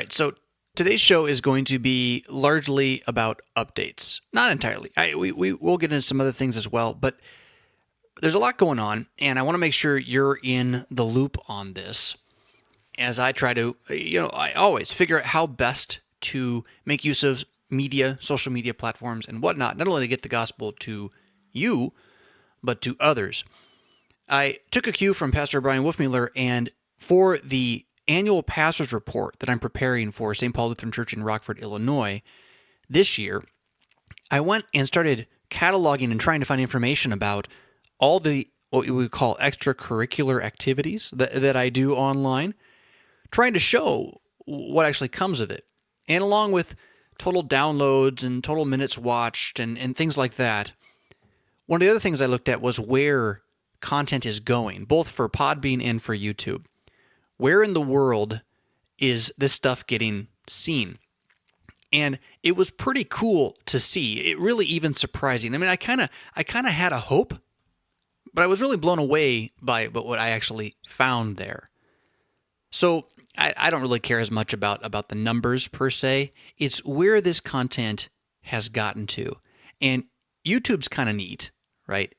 right, so today's show is going to be largely about updates. Not entirely. We'll get into some other things as well, but there's a lot going on, and I want to make sure you're in the loop on this as I try to, I always figure out how best to make use of media, social media platforms, and whatnot, not only to get the gospel to you, but to others. I took a cue from Pastor Brian Wolfmueller, and for the annual pastor's report that I'm preparing for St. Paul Lutheran Church in Rockford, Illinois, this year, I went and started cataloging and trying to find information about all the what we would call extracurricular activities that I do online, trying to show what actually comes of it. And along with total downloads and total minutes watched and things like that, one of the other things I looked at was where content is going, both for Podbean and for YouTube. Where in the world is this stuff getting seen? And it was pretty cool to see. It really even surprising. I mean, I kind of had a hope, but I was really blown away by what I actually found there. So I don't really care as much about the numbers per se. It's where this content has gotten to. And YouTube's kind of neat, right?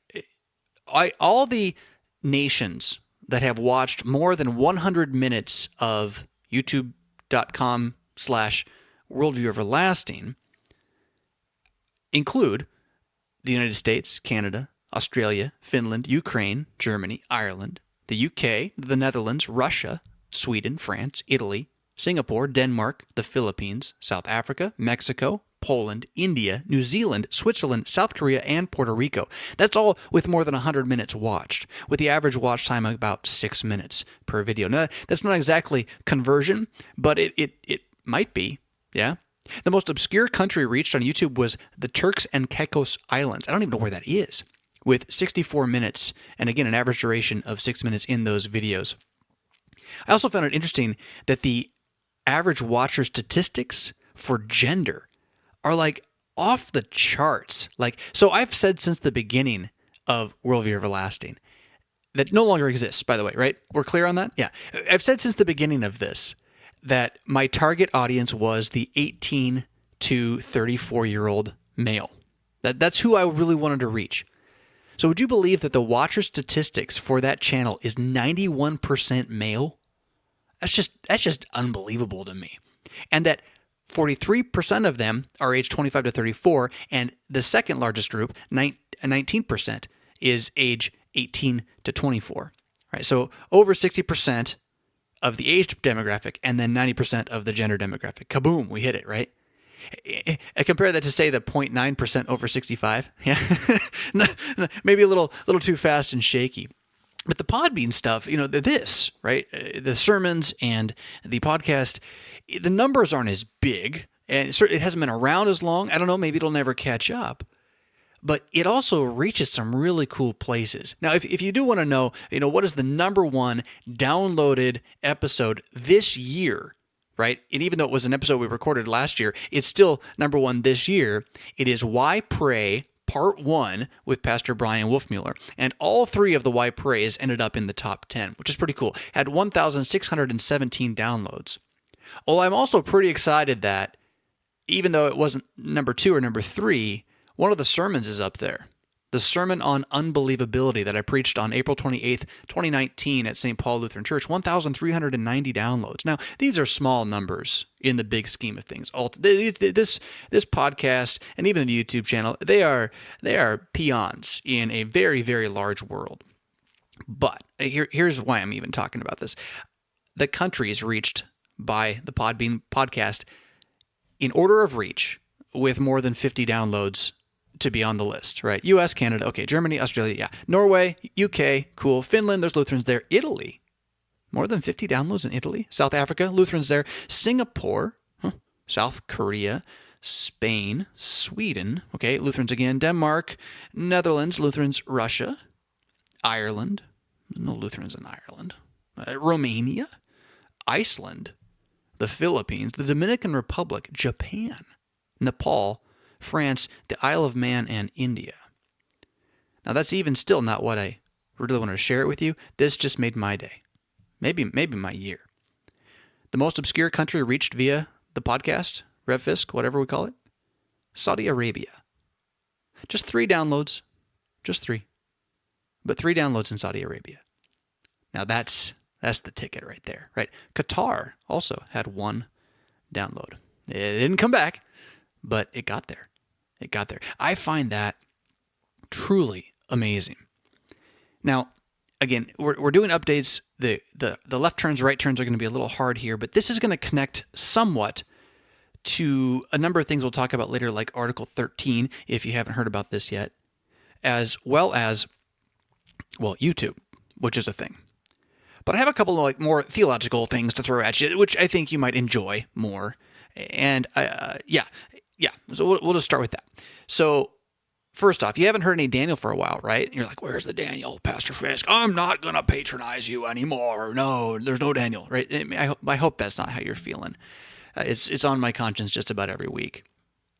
All the nations that have watched more than 100 minutes of youtube.com/worldview everlasting include the United States, Canada, Australia, Finland, Ukraine, Germany, Ireland, the UK, the Netherlands, Russia, Sweden, France, Italy, Singapore, Denmark, the Philippines, South Africa, Mexico, Poland, India, New Zealand, Switzerland, South Korea, and Puerto Rico. That's all with more than 100 minutes watched, with the average watch time of about 6 minutes per video. Now, that's not exactly conversion, but it might be, yeah? The most obscure country reached on YouTube was the Turks and Caicos Islands. I don't even know where that is, with 64 minutes, and again, an average duration of 6 minutes in those videos. I also found it interesting that the average watcher statistics for gender are like off the charts. So I've said since the beginning of Worldview Everlasting that no longer exists, by the way, right? We're clear on that? Yeah. I've said since the beginning of this that my target audience was the 18 to 34-year-old male. That's who I really wanted to reach. So would you believe that the watcher statistics for that channel is 91% male? That's just unbelievable to me. And that 43% of them are age 25 to 34, and the second largest group, 19%, is age 18 to 24. Right? So over 60% of the age demographic, and then 90% of the gender demographic. Kaboom, we hit it, right? I compare that to, say, the 0.9% over 65. Yeah, maybe a little too fast and shaky. But the Podbean stuff, this, right? The sermons and the podcast, the numbers aren't as big, and it hasn't been around as long. I don't know, maybe it'll never catch up. But it also reaches some really cool places. Now, if you do want to know, what is the number one downloaded episode this year, right? And even though it was an episode we recorded last year, it's still number one this year. It is Why Pray Part 1 with Pastor Brian Wolfmueller. And all three of the Why Prays ended up in the top 10, which is pretty cool. Had 1,617 downloads. Well, I'm also pretty excited that even though it wasn't number 2 or number 3, one of the sermons is up there. The Sermon on Unbelievability that I preached on April 28th, 2019 at St. Paul Lutheran Church, 1,390 downloads. Now, these are small numbers in the big scheme of things. This podcast and even the YouTube channel, they are peons in a very, very large world. But here's why I'm even talking about this. The countries reached by the Podbean podcast in order of reach with more than 50 downloads to be on the list, right? U.S., Canada, okay, Germany, Australia, yeah. Norway, U.K., cool. Finland, there's Lutherans there. Italy, more than 50 downloads in Italy. South Africa, Lutherans there. Singapore, South Korea, Spain, Sweden, okay, Lutherans again. Denmark, Netherlands, Lutherans, Russia, Ireland, no Lutherans in Ireland. Romania, Iceland, the Philippines, the Dominican Republic, Japan, Nepal, France, the Isle of Man, and India. Now, that's even still not what I really wanted to share it with you. This just made my day. Maybe my year. the most obscure country reached via the podcast, RevFisk, whatever we call it? Saudi Arabia. Just 3 downloads. Just 3. But 3 downloads in Saudi Arabia. Now that's the ticket right there, right? Qatar also had 1 download. It didn't come back, but it got there. It got there. I find that truly amazing. Now, again, we're doing updates. The left turns, right turns are going to be a little hard here, but this is going to connect somewhat to a number of things we'll talk about later, like Article 13, if you haven't heard about this yet, as well as, well, YouTube, which is a thing. But I have a couple of more theological things to throw at you, which I think you might enjoy more. And yeah. So we'll just start with that. So first off, you haven't heard any Daniel for a while, right? And you're like, where's the Daniel, Pastor Fisk? I'm not going to patronize you anymore. No, there's no Daniel, right? I hope that's not how you're feeling. It's on my conscience just about every week.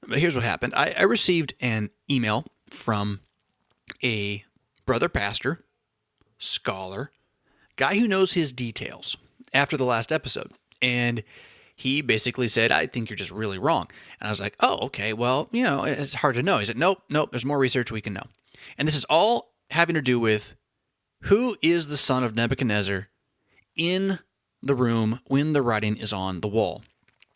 But here's what happened. I received an email from a brother pastor, scholar, guy who knows his details after the last episode. And he basically said, I think you're just really wrong. And I was like, oh, okay, well, it's hard to know. He said, nope, there's more research we can know. And this is all having to do with who is the son of Nebuchadnezzar in the room when the writing is on the wall.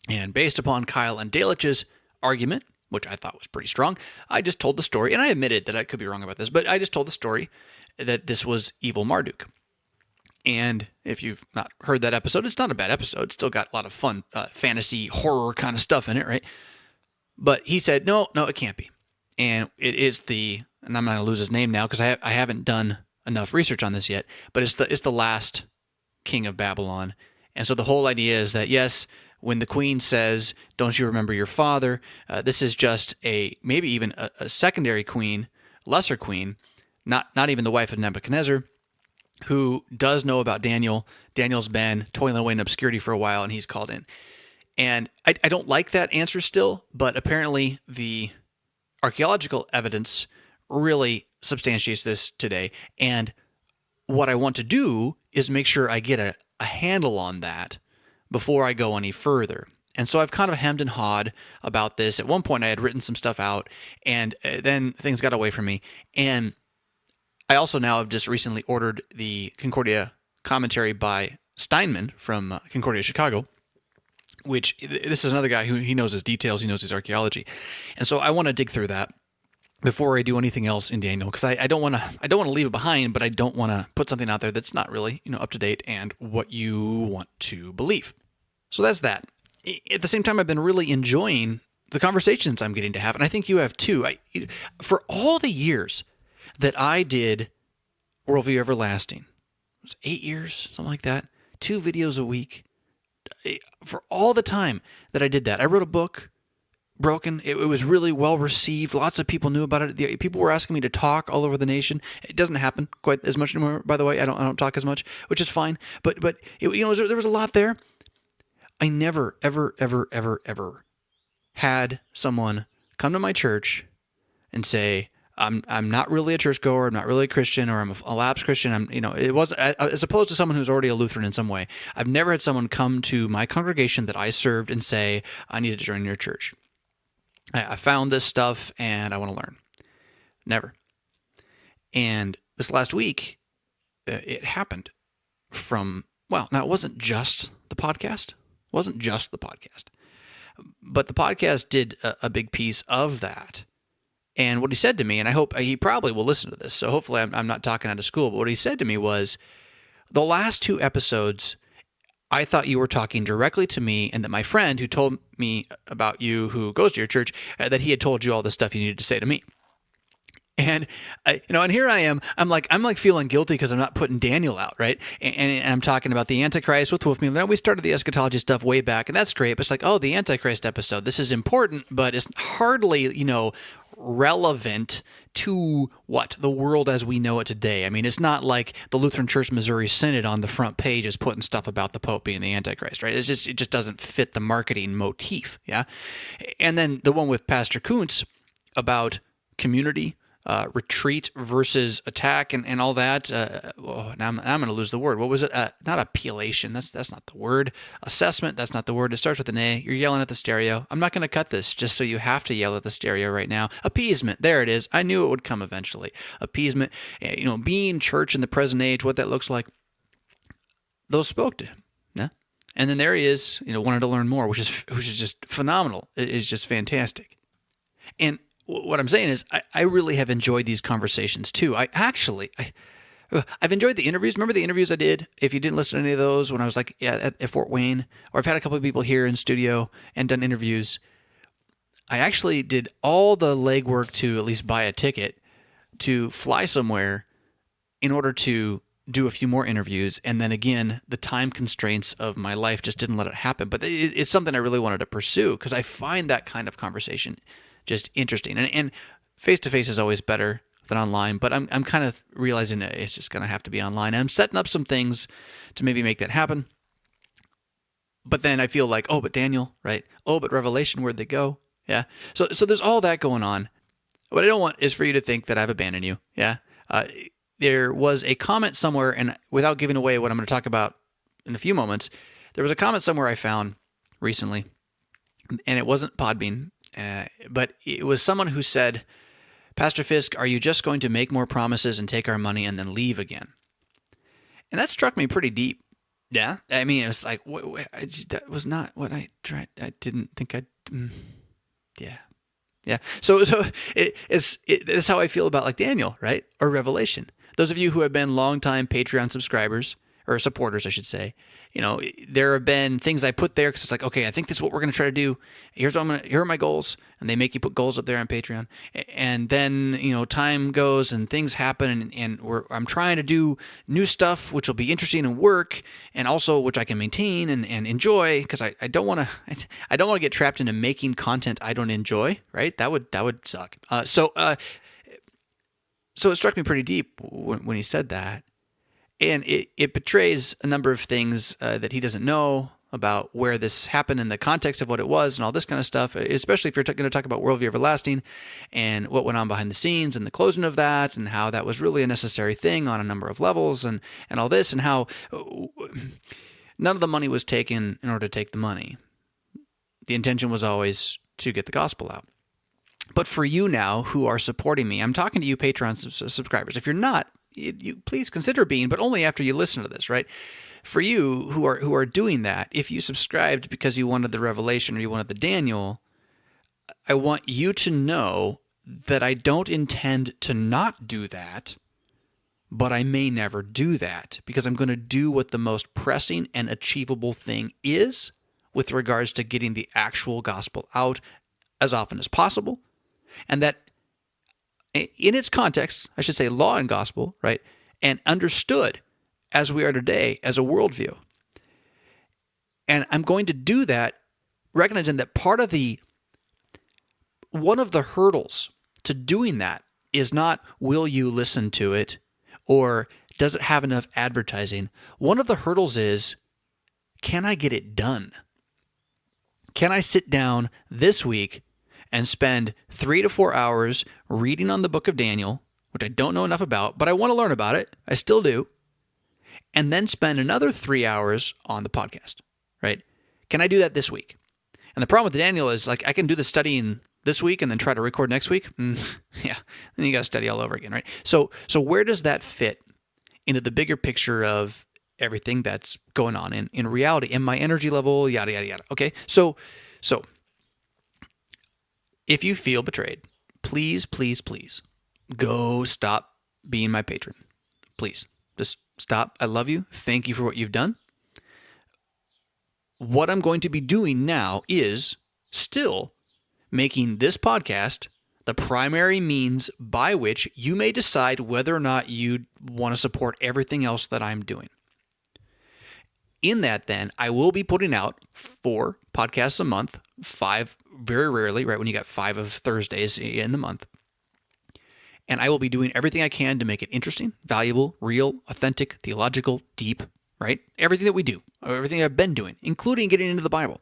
And based upon Kyle and Delitzsch's argument, which I thought was pretty strong, I just told the story, and I admitted that I could be wrong about this, but I just told the story that this was evil Marduk. And if you've not heard that episode, it's not a bad episode. It's still got a lot of fun fantasy horror kind of stuff in it, right? But he said, no, it can't be. And it is and I'm not going to lose his name now because I haven't done enough research on this yet, but it's the last king of Babylon. And so the whole idea is that, yes, when the queen says, don't you remember your father, this is just maybe even a secondary queen, lesser queen, not even the wife of Nebuchadnezzar, who does know about Daniel. Daniel's been toiling away in obscurity for a while, and he's called in. And I don't like that answer still, but apparently the archaeological evidence really substantiates this today. And what I want to do is make sure I get a handle on that before I go any further. And so I've kind of hemmed and hawed about this. At one point, I had written some stuff out, and then things got away from me. And I also now have just recently ordered the Concordia commentary by Steinman from Concordia Chicago, which this is another guy who he knows his details, he knows his archaeology. And so I want to dig through that before I do anything else in Daniel, because I don't want to leave it behind, but I don't want to put something out there that's not really up to date and what you want to believe. So that's that. At the same time, I've been really enjoying the conversations I'm getting to have, and I think you have too. For all the years that I did Worldview Everlasting, it was 8 years, something like that, 2 videos a week. For all the time that I did that, I wrote a book, Broken. It was really well received. Lots of people knew about it. People were asking me to talk all over the nation. It doesn't happen quite as much anymore, by the way. I don't talk as much, which is fine. But there was a lot there. I never, ever, ever, ever, ever had someone come to my church and say, I'm not really a churchgoer, I'm not really a Christian, or I'm a lapsed Christian. It was as opposed to someone who's already a Lutheran in some way. I've never had someone come to my congregation that I served and say, I need to join your church. I found this stuff and I want to learn. Never. And this last week, it happened now it wasn't just the podcast. But the podcast did a big piece of that. And what he said to me, and I hope he probably will listen to this, so hopefully I'm not talking out of school, but what he said to me was, the last 2 episodes, I thought you were talking directly to me, and that my friend who told me about you, who goes to your church, that he had told you all the stuff you needed to say to me. And and here I am. I'm like feeling guilty because I'm not putting Daniel out, right? And I'm talking about the Antichrist with Wolfman. Now, we started the eschatology stuff way back, and that's great. But it's like, oh, the Antichrist episode. This is important, but it's hardly relevant to the world as we know it today. I mean, it's not like the Lutheran Church Missouri Synod on the front page is putting stuff about the Pope being the Antichrist, right? It just doesn't fit the marketing motif, yeah. And then the one with Pastor Kuntz about community. retreat versus attack and all that. Now I'm going to lose the word. What was it? Not appellation. That's not the word. Assessment. That's not the word. It starts with an A. You're yelling at the stereo. I'm not going to cut this just so you have to yell at the stereo right now. Appeasement. There it is. I knew it would come eventually. Appeasement. Being church in the present age, what that looks like. Those spoke to him. Yeah. And then there he is, wanted to learn more, which is just phenomenal. It is just fantastic. And what I'm saying is, I really have enjoyed these conversations too. I've enjoyed the interviews. Remember the interviews I did? If you didn't listen to any of those when I was at Fort Wayne, or I've had a couple of people here in studio and done interviews. I actually did all the legwork to at least buy a ticket to fly somewhere in order to do a few more interviews. And then again, the time constraints of my life just didn't let it happen. But it's something I really wanted to pursue because I find that kind of conversation just interesting. And face-to-face is always better than online, but I'm kind of realizing that it's just going to have to be online. And I'm setting up some things to maybe make that happen. But then I feel like, but Daniel, right? But Revelation, where'd they go? Yeah. So there's all that going on. What I don't want is for you to think that I've abandoned you. Yeah. There was a comment somewhere, and without giving away what I'm going to talk about in a few moments, there was a comment somewhere I found recently, and it wasn't Podbean, but it was someone who said, Pastor Fisk, are you just going to make more promises and take our money and then leave again? And that struck me pretty deep. Yeah. I mean, it was like, that was not what I tried. I didn't think yeah. Yeah. So it's how I feel about like Daniel, right? Or Revelation. Those of you who have been longtime Patreon subscribers, or supporters, I should say, there have been things I put there because it's like, okay, I think this is what we're going to try to do. Here are my goals. And they make you put goals up there on Patreon. And then, time goes and things happen and I'm trying to do new stuff, which will be interesting and work, and also which I can maintain and enjoy because I don't want to get trapped into making content I don't enjoy, right? That would suck. So it struck me pretty deep when he said that. And it betrays a number of things that he doesn't know about where this happened in the context of what it was and all this kind of stuff, especially if you're going to talk about Worldview Everlasting and what went on behind the scenes and the closing of that and how that was really a necessary thing on a number of levels and all this and how none of the money was taken in order to take the money. The intention was always to get the gospel out. But for you now who are supporting me, I'm talking to you Patreon subscribers. If you're not, you please consider being, but only after you listen to this, right? For you who are doing that, if you subscribed because you wanted the Revelation or you wanted the Daniel, I want you to know that I don't intend to not do that, but I may never do that because I'm going to do what the most pressing and achievable thing is with regards to getting the actual gospel out as often as possible, and that in its context, I should say law and gospel, right, and understood as we are today as a worldview. And I'm going to do that recognizing that one of the hurdles to doing that is not will you listen to it or does it have enough advertising. One of the hurdles is, can I get it done? Can I sit down this week and spend 3 to 4 hours reading on the book of Daniel, which I don't know enough about, but I want to learn about it. I still do. And then spend another 3 hours on the podcast, right? Can I do that this week? And the problem with Daniel is like I can do the studying this week and then try to record next week. Yeah, then you got to study all over again, right? So where does that fit into the bigger picture of everything that's going on in reality, in my energy level, yada, yada, yada. Okay, so if you feel betrayed, please, please, please go stop being my patron. Please, just stop. I love you. Thank you for what you've done. What I'm going to be doing now is still making this podcast the primary means by which you may decide whether or not you want to support everything else that I'm doing. In that, then, I will be putting out 4 podcasts a month, 5 very rarely, right when you got 5 of Thursdays in the month. And I will be doing everything I can to make it interesting, valuable, real, authentic, theological, deep, right? Everything that we do, or everything I've been doing, including getting into the Bible.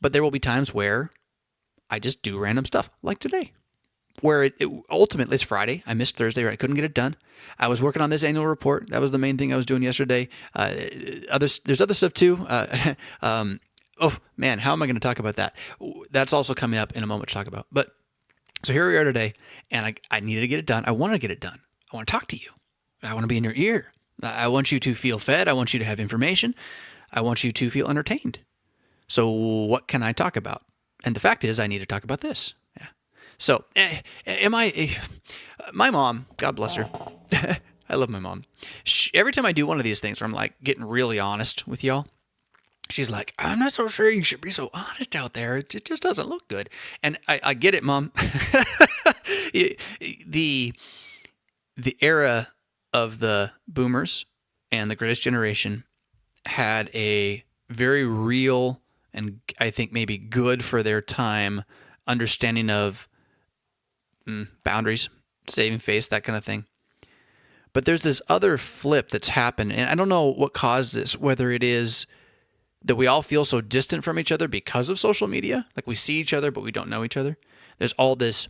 But there will be times where I just do random stuff, like today. where it ultimately, it's Friday. I missed Thursday, right? I couldn't get it done. I was working on this annual report. That was the main thing I was doing yesterday. There's other stuff too. Oh man, how am I going to talk about that? That's also coming up in a moment to talk about. But so here we are today, and I needed to get it done. I want to get it done. I want to talk to you. I want to be in your ear. I want you to feel fed. I want you to have information. I want you to feel entertained. So what can I talk about? And the fact is, I need to talk about this. Yeah. So my mom, God bless her. I love my mom. Every time I do one of these things where I'm like getting really honest with y'all, she's like, I'm not so sure you should be so honest out there. It just doesn't look good. And I get it, Mom. The era of the boomers and the greatest generation had a very real and I think maybe good for their time understanding of boundaries, saving face, that kind of thing. But there's this other flip that's happened, and I don't know what caused this, whether it is that we all feel so distant from each other because of social media, like we see each other, but we don't know each other. There's all this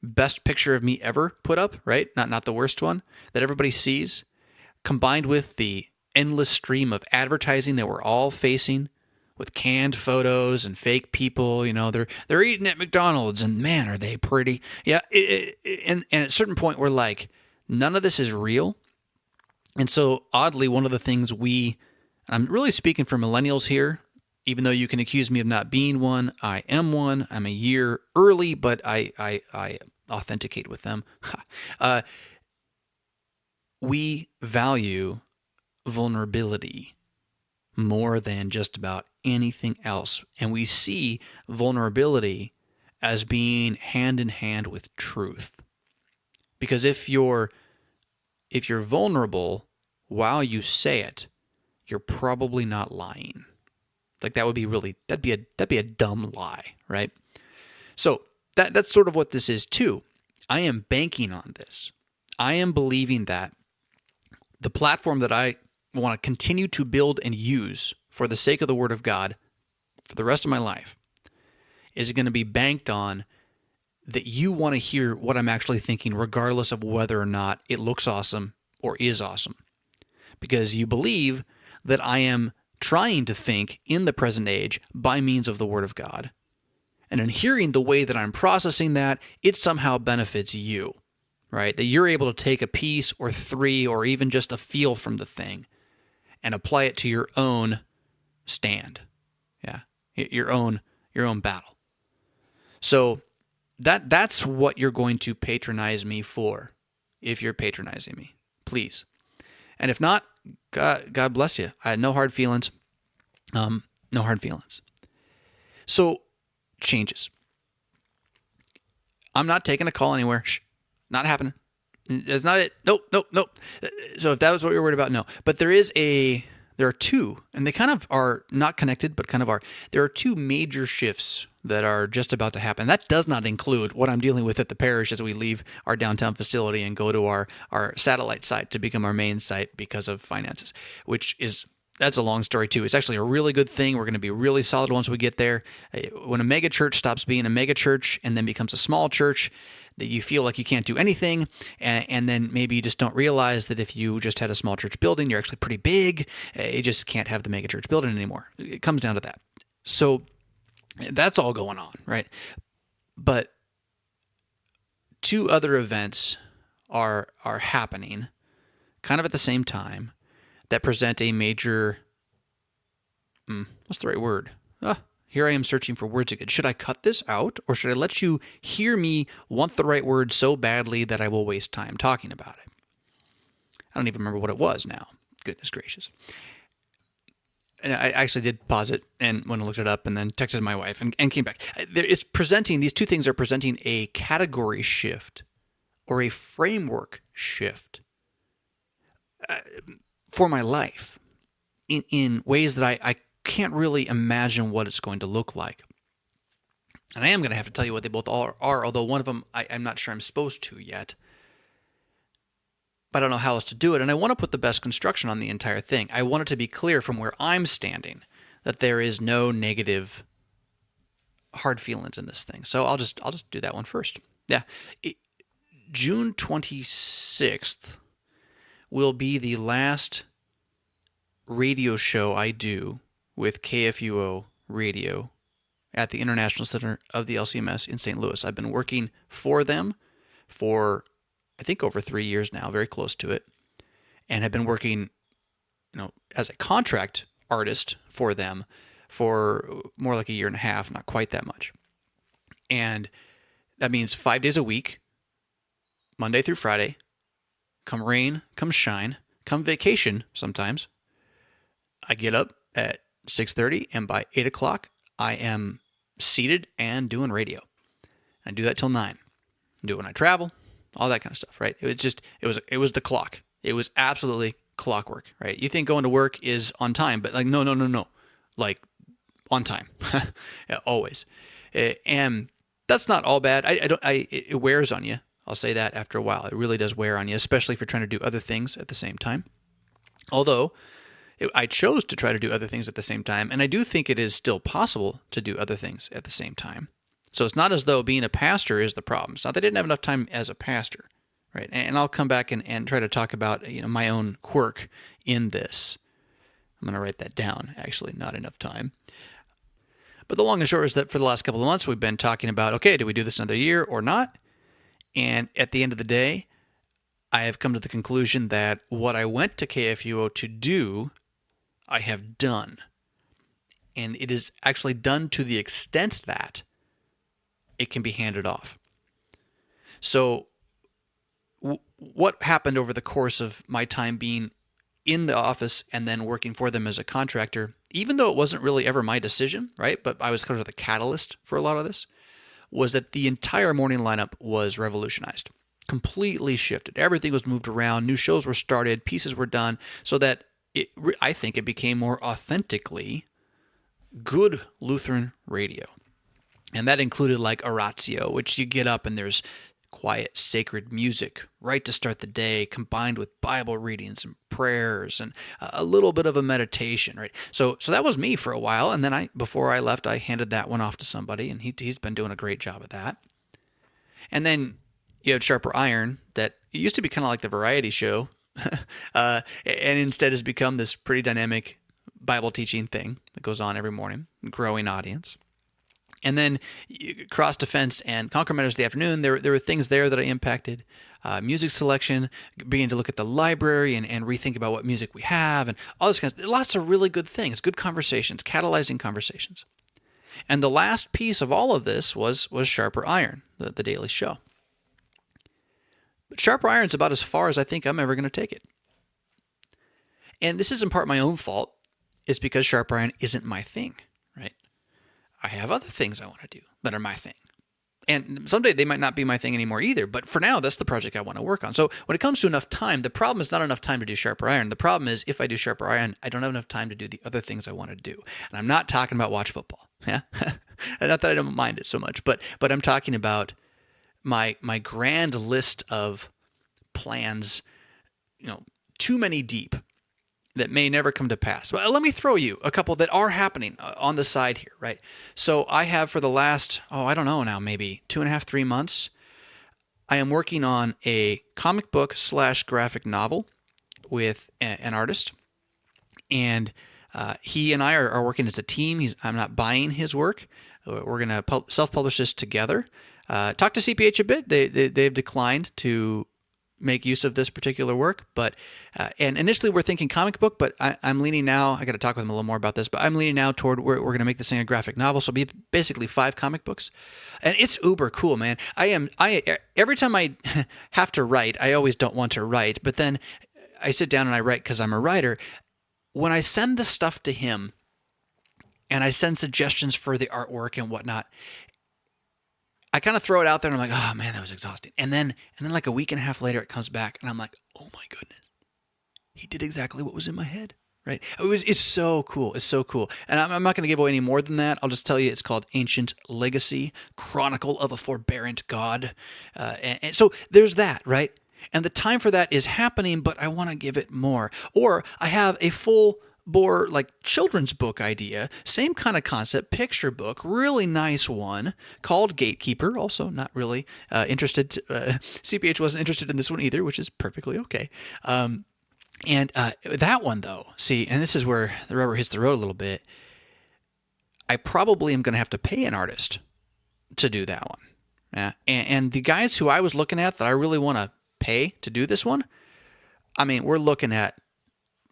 best picture of me ever put up, right? Not the worst one that everybody sees, combined with the endless stream of advertising that we're all facing with canned photos and fake people. You know, they're eating at McDonald's, and man, are they pretty. Yeah, and at a certain point, we're like, none of this is real. And so, oddly, one of the things I'm really speaking for millennials here, even though you can accuse me of not being one, I am one. I'm a year early, but I authenticate with them. We value vulnerability more than just about anything else. And we see vulnerability as being hand in hand with truth. Because if you're vulnerable while you say it, you're probably not lying. Like that'd be a dumb lie, right? So that's sort of what this is too. I am banking on this. I am believing that the platform that I want to continue to build and use for the sake of the Word of God for the rest of my life is going to be banked on that you want to hear what I'm actually thinking, regardless of whether or not it looks awesome or is awesome. Because you believe that I am trying to think in the present age by means of the Word of God. And in hearing the way that I'm processing that, it somehow benefits you, right? That you're able to take a piece or three or even just a feel from the thing and apply it to your own stand. Yeah, your own battle. So that's what you're going to patronize me for, if you're patronizing me, please. And if not, God bless you. I had no hard feelings. No hard feelings. So, changes. I'm not taking a call anywhere. Shh, not happening. That's not it. Nope. So if that was what you're worried about, no. But there are two, and they kind of are not connected, but kind of are. There are two major shifts that are just about to happen. That does not include what I'm dealing with at the parish as we leave our downtown facility and go to our satellite site to become our main site because of finances, that's a long story too. It's actually a really good thing. We're going to be really solid once we get there. When a mega church stops being a mega church and then becomes a small church, that you feel like you can't do anything, and then maybe you just don't realize that if you just had a small church building, you're actually pretty big. You just can't have the mega church building anymore. It comes down to that. So that's all going on, right? But two other events are happening kind of at the same time that present a major, what's the right word? Here I am searching for words again. Should I cut this out, or should I let you hear me want the right word so badly that I will waste time talking about it? I don't even remember what it was now. Goodness gracious. And I actually did pause it and when I looked it up and then texted my wife and came back. These two things are presenting a category shift or a framework shift for my life in ways that I can't really imagine what it's going to look like. And I am going to have to tell you what they both are, although one of them I'm not sure I'm supposed to yet. But I don't know how else to do it, and I want to put the best construction on the entire thing. I want it to be clear from where I'm standing that there is no negative hard feelings in this thing. So I'll just do that one first. Yeah. June 26th will be the last radio show I do with KFUO Radio at the International Center of the LCMS in St. Louis. I've been working for them for, I think, over 3 years now, very close to it, and have been working, as a contract artist for them for more like a year and a half, not quite that much. And that means 5 days a week, Monday through Friday, come rain, come shine, come vacation sometimes. I get up at 6:30, and by 8 o'clock, I am seated and doing radio. I do that till 9. I do it when I travel, all that kind of stuff, right? It was the clock. It was absolutely clockwork, right? You think going to work is on time, but like, no. Like, on time. Yeah, always. And that's not all bad. It wears on you. I'll say that after a while. It really does wear on you, especially if you're trying to do other things at the same time. Although, I chose to try to do other things at the same time, and I do think it is still possible to do other things at the same time. So it's not as though being a pastor is the problem. It's not that I didn't have enough time as a pastor, right? And I'll come back and try to talk about my own quirk in this. I'm going to write that down, actually, not enough time. But the long and short is that for the last couple of months, we've been talking about, okay, do we do this another year or not? And at the end of the day, I have come to the conclusion that what I went to KFUO to do, I have done. And it is actually done to the extent that it can be handed off. So what happened over the course of my time being in the office and then working for them as a contractor, even though it wasn't really ever my decision, right? But I was kind of the catalyst for a lot of this, was that the entire morning lineup was revolutionized, completely shifted. Everything was moved around, new shows were started, pieces were done, so that I think it became more authentically good Lutheran radio. And that included like Oratio, which you get up and there's quiet, sacred music right to start the day, combined with Bible readings and prayers and a little bit of a meditation, right? So that was me for a while, and then before I left, I handed that one off to somebody, and he's been doing a great job at that. And then you had Sharper Iron, that used to be kind of like the variety show, and instead has become this pretty dynamic Bible teaching thing that goes on every morning, growing audience. And then Cross Defense and Conquer Matters of the Afternoon, there were things there that I impacted. Music selection, beginning to look at the library and rethink about what music we have, and all this kind of stuff. Lots of really good things, good conversations, catalyzing conversations. And the last piece of all of this was Sharper Iron, the daily show. But Sharper Iron's about as far as I think I'm ever going to take it. And this is in part my own fault. It's because Sharper Iron isn't my thing, right? I have other things I want to do that are my thing. And someday they might not be my thing anymore either, but for now, that's the project I want to work on. So when it comes to enough time, the problem is not enough time to do Sharper Iron. The problem is if I do Sharper Iron, I don't have enough time to do the other things I want to do. And I'm not talking about watch football. Yeah, not that I don't mind it so much, but I'm talking about my grand list of plans, too many deep, that may never come to pass. Well, let me throw you a couple that are happening on the side here, right? So I have for the last, I don't know now, maybe 2.5, 3 months, I am working on a comic book / graphic novel with an artist. And he and I are working as a team. I'm not buying his work. We're going to self-publish this together. Talk to CPH a bit. They've declined to make use of this particular work, but and initially we're thinking comic book, but I'm leaning now, I got to talk with him a little more about this, but I'm leaning now toward we're going to make this thing a graphic novel, so it'll be basically 5 comic books, and it's uber cool, man. Every time I have to write, I always don't want to write, but then I sit down and I write because I'm a writer. When I send the stuff to him, and I send suggestions for the artwork and whatnot, I kind of throw it out there and I'm like, oh man, that was exhausting. And then like a week and a half later, it comes back and I'm like, oh my goodness, he did exactly what was in my head, right? It's so cool. It's so cool. And I'm not going to give away any more than that. I'll just tell you it's called Ancient Legacy, Chronicle of a Forbearant God. And so there's that, right? And the time for that is happening, but I want to give it more. Or I have a full bore like children's book idea, same kind of concept, picture book, really nice one called Gatekeeper. Also not really interested. CPH wasn't interested in this one either, which is perfectly okay. And that one though, see, and this is where the rubber hits the road a little bit. I probably am going to have to pay an artist to do that one. Yeah. And the guys who I was looking at that I really want to pay to do this one, I mean, we're looking at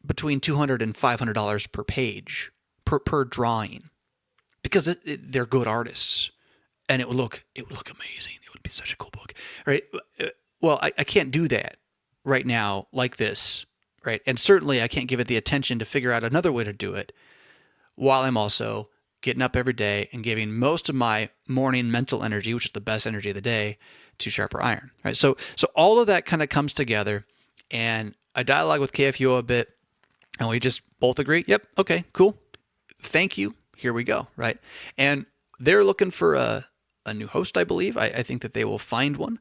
between $200 and $500 per page, per drawing, because they're good artists, and it would look amazing. It would be such a cool book, right? Well, I can't do that right now like this, right? And certainly I can't give it the attention to figure out another way to do it while I'm also getting up every day and giving most of my morning mental energy, which is the best energy of the day, to Sharper Iron, right? So all of that kind of comes together, and I dialogue with KFUO a bit, and we just both agree, yep, okay, cool, thank you, here we go, right? And they're looking for a new host, I believe. I think that they will find one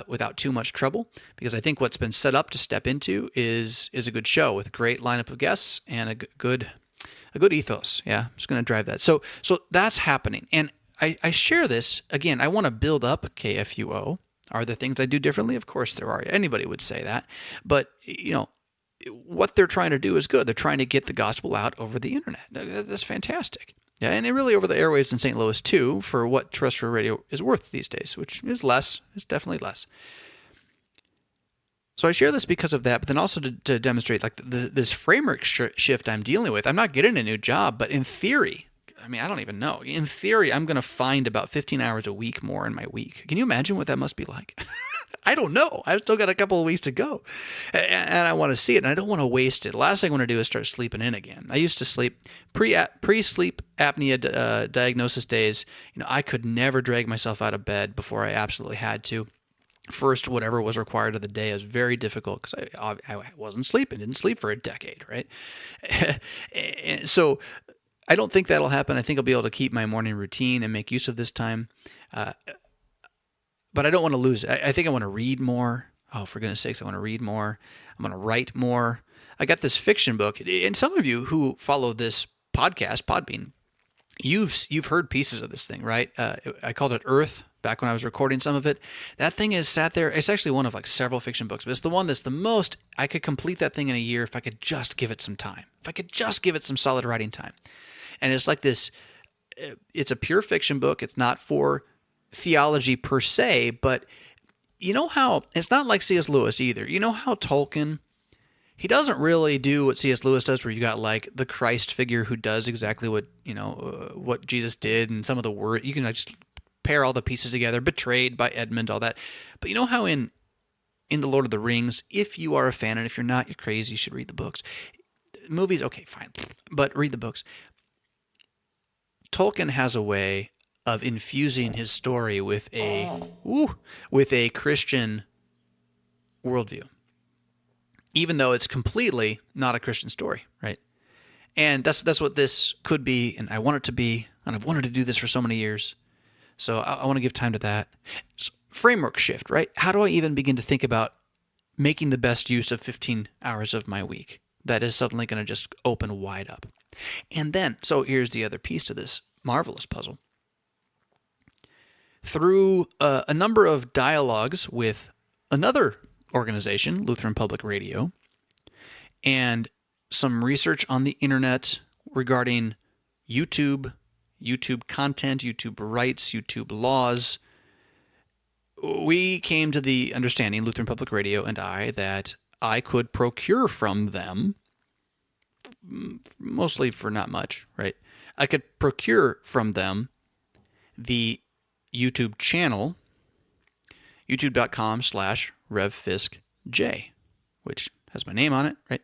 without too much trouble, because I think what's been set up to step into is a good show with a great lineup of guests and a good ethos. Yeah, I'm just going to drive that. So that's happening. And I share this, again, I want to build up KFUO. Are there things I do differently? Of course there are. Anybody would say that. But, what they're trying to do is good. They're trying to get the gospel out over the internet. That's fantastic. Yeah, and really over the airwaves in St. Louis too, for what terrestrial radio is worth these days, which is less. It's definitely less. So I share this because of that, but then also to demonstrate like this framework shift I'm dealing with. I'm not getting a new job, but in theory, I mean, I don't even know. In theory, I'm going to find about 15 hours a week more in my week. Can you imagine what that must be like? I don't know. I've still got a couple of weeks to go, and I want to see it, and I don't want to waste it. The last thing I want to do is start sleeping in again. I used to sleep pre-sleep apnea diagnosis days. I could never drag myself out of bed before I absolutely had to. First, whatever was required of the day is very difficult because I wasn't sleeping, didn't sleep for a decade, right? And so I don't think that'll happen. I think I'll be able to keep my morning routine and make use of this time. But I don't want to lose it. I think I want to read more. Oh, for goodness sakes, I want to read more. I'm going to write more. I got this fiction book. And some of you who follow this podcast, Podbean, you've heard pieces of this thing, right? I called it Earth back when I was recording some of it. That thing is sat there. It's actually one of like several fiction books, but it's the one that's the most, I could complete that thing in a year if I could just give it some time. If I could just give it some solid writing time. And it's like this, it's a pure fiction book. It's not for theology per se, but you know how, it's not like C.S. Lewis either. You know how Tolkien, he doesn't really do what C.S. Lewis does, where you got like the Christ figure who does exactly what, what Jesus did, and some of the word, you can just pair all the pieces together, betrayed by Edmund, all that. But you know how in The Lord of the Rings, if you are a fan, and if you're not, you're crazy, you should read the books. Movies, okay, fine, but read the books. Tolkien has a way of infusing his story with a Christian worldview, even though it's completely not a Christian story, right? And that's what this could be, and I want it to be, and I've wanted to do this for so many years. So I want to give time to that. So, framework shift, right? How do I even begin to think about making the best use of 15 hours of my week? That is suddenly going to just open wide up. And then, so here's the other piece to this marvelous puzzle. Through a number of dialogues with another organization, Lutheran Public Radio, and some research on the internet regarding YouTube content, YouTube rights, YouTube laws, we came to the understanding, Lutheran Public Radio and I, that I could procure from them, mostly for not much, right? I could procure from them the YouTube channel, youtube.com/RevFiskJ, which has my name on it, right?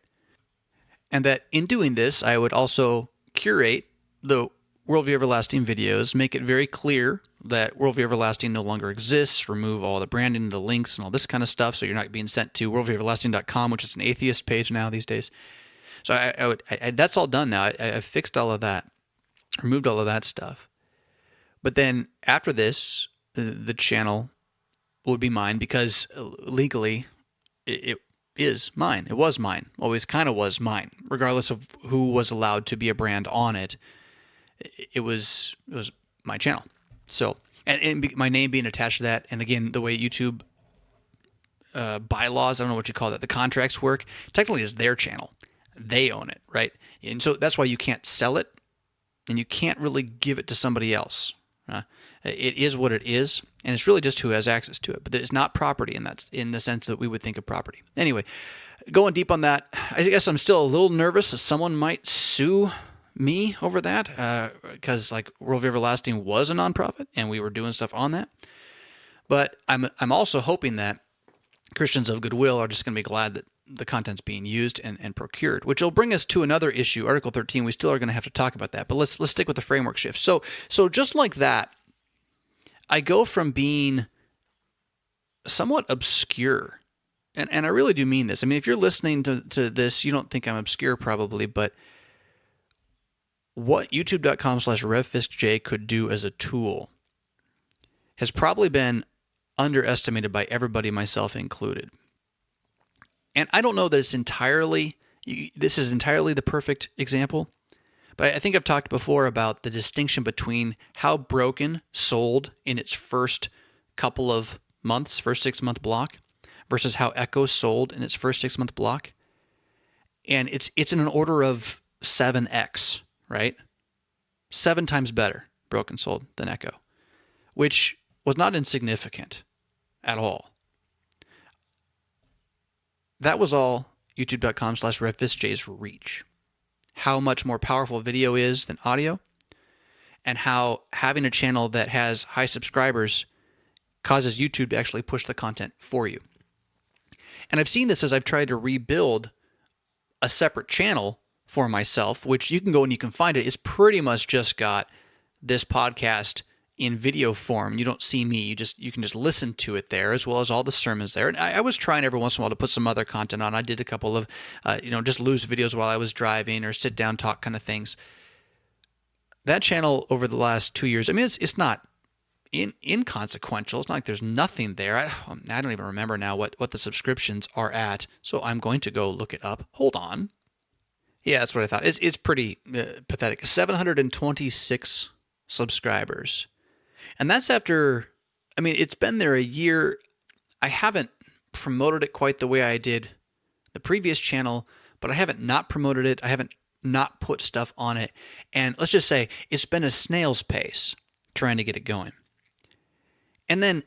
And that in doing this, I would also curate the Worldview Everlasting videos, make it very clear that Worldview Everlasting no longer exists, remove all the branding, the links, and all this kind of stuff, so you're not being sent to worldvieweverlasting.com, which is an atheist page now these days. So I that's all done now. I fixed all of that, removed all of that stuff. But then after this, the channel would be mine because legally is mine. It was mine. Always kind of was mine, regardless of who was allowed to be a brand on it. It was my channel. So, and my name being attached to that, and again, the way YouTube bylaws, I don't know what you call that, the contracts work, technically it's their channel. They own it, right? And so that's why you can't sell it, and you can't really give it to somebody else. It is what it is, and it's really just who has access to it. But it's not property in the sense that we would think of property. Anyway, going deep on that, I guess I'm still a little nervous that someone might sue me over that, because like Worldview Everlasting was a nonprofit, and we were doing stuff on that. But I'm also hoping that Christians of goodwill are just going to be glad that the content's being used and procured, which will bring us to another issue, Article 13. We still are going to have to talk about that, but let's stick with the framework shift. So just like that, I go from being somewhat obscure, and I really do mean this. I mean, if you're listening to this, you don't think I'm obscure probably, but what youtube.com/RevFiskJ could do as a tool has probably been underestimated by everybody, myself included. And I don't know that this is entirely the perfect example, but I think I've talked before about the distinction between how Broken sold in its first couple of months, first 6-month block, versus how Echo sold in its first 6-month block. And it's in an order of 7x, right? 7 times better Broken sold than Echo, which was not insignificant at all. That was all youtube.com/RevFiskJ's reach. How much more powerful video is than audio, and how having a channel that has high subscribers causes YouTube to actually push the content for you. And I've seen this as I've tried to rebuild a separate channel for myself, which you can go and you can find it. It's pretty much just got this podcast in video form. You don't see me. You can just listen to it there, as well as all the sermons there. And I was trying every once in a while to put some other content on. I did a couple of, just loose videos while I was driving or sit down talk kind of things. That channel over the last 2 years, I mean, it's not inconsequential. It's not like there's nothing there. I don't even remember now what the subscriptions are at. So I'm going to go look it up. Hold on. Yeah, that's what I thought. It's pretty pathetic. 726 subscribers. And that's after, I mean, it's been there a year. I haven't promoted it quite the way I did the previous channel, but I haven't not promoted it. I haven't not put stuff on it. And let's just say it's been a snail's pace trying to get it going. And then,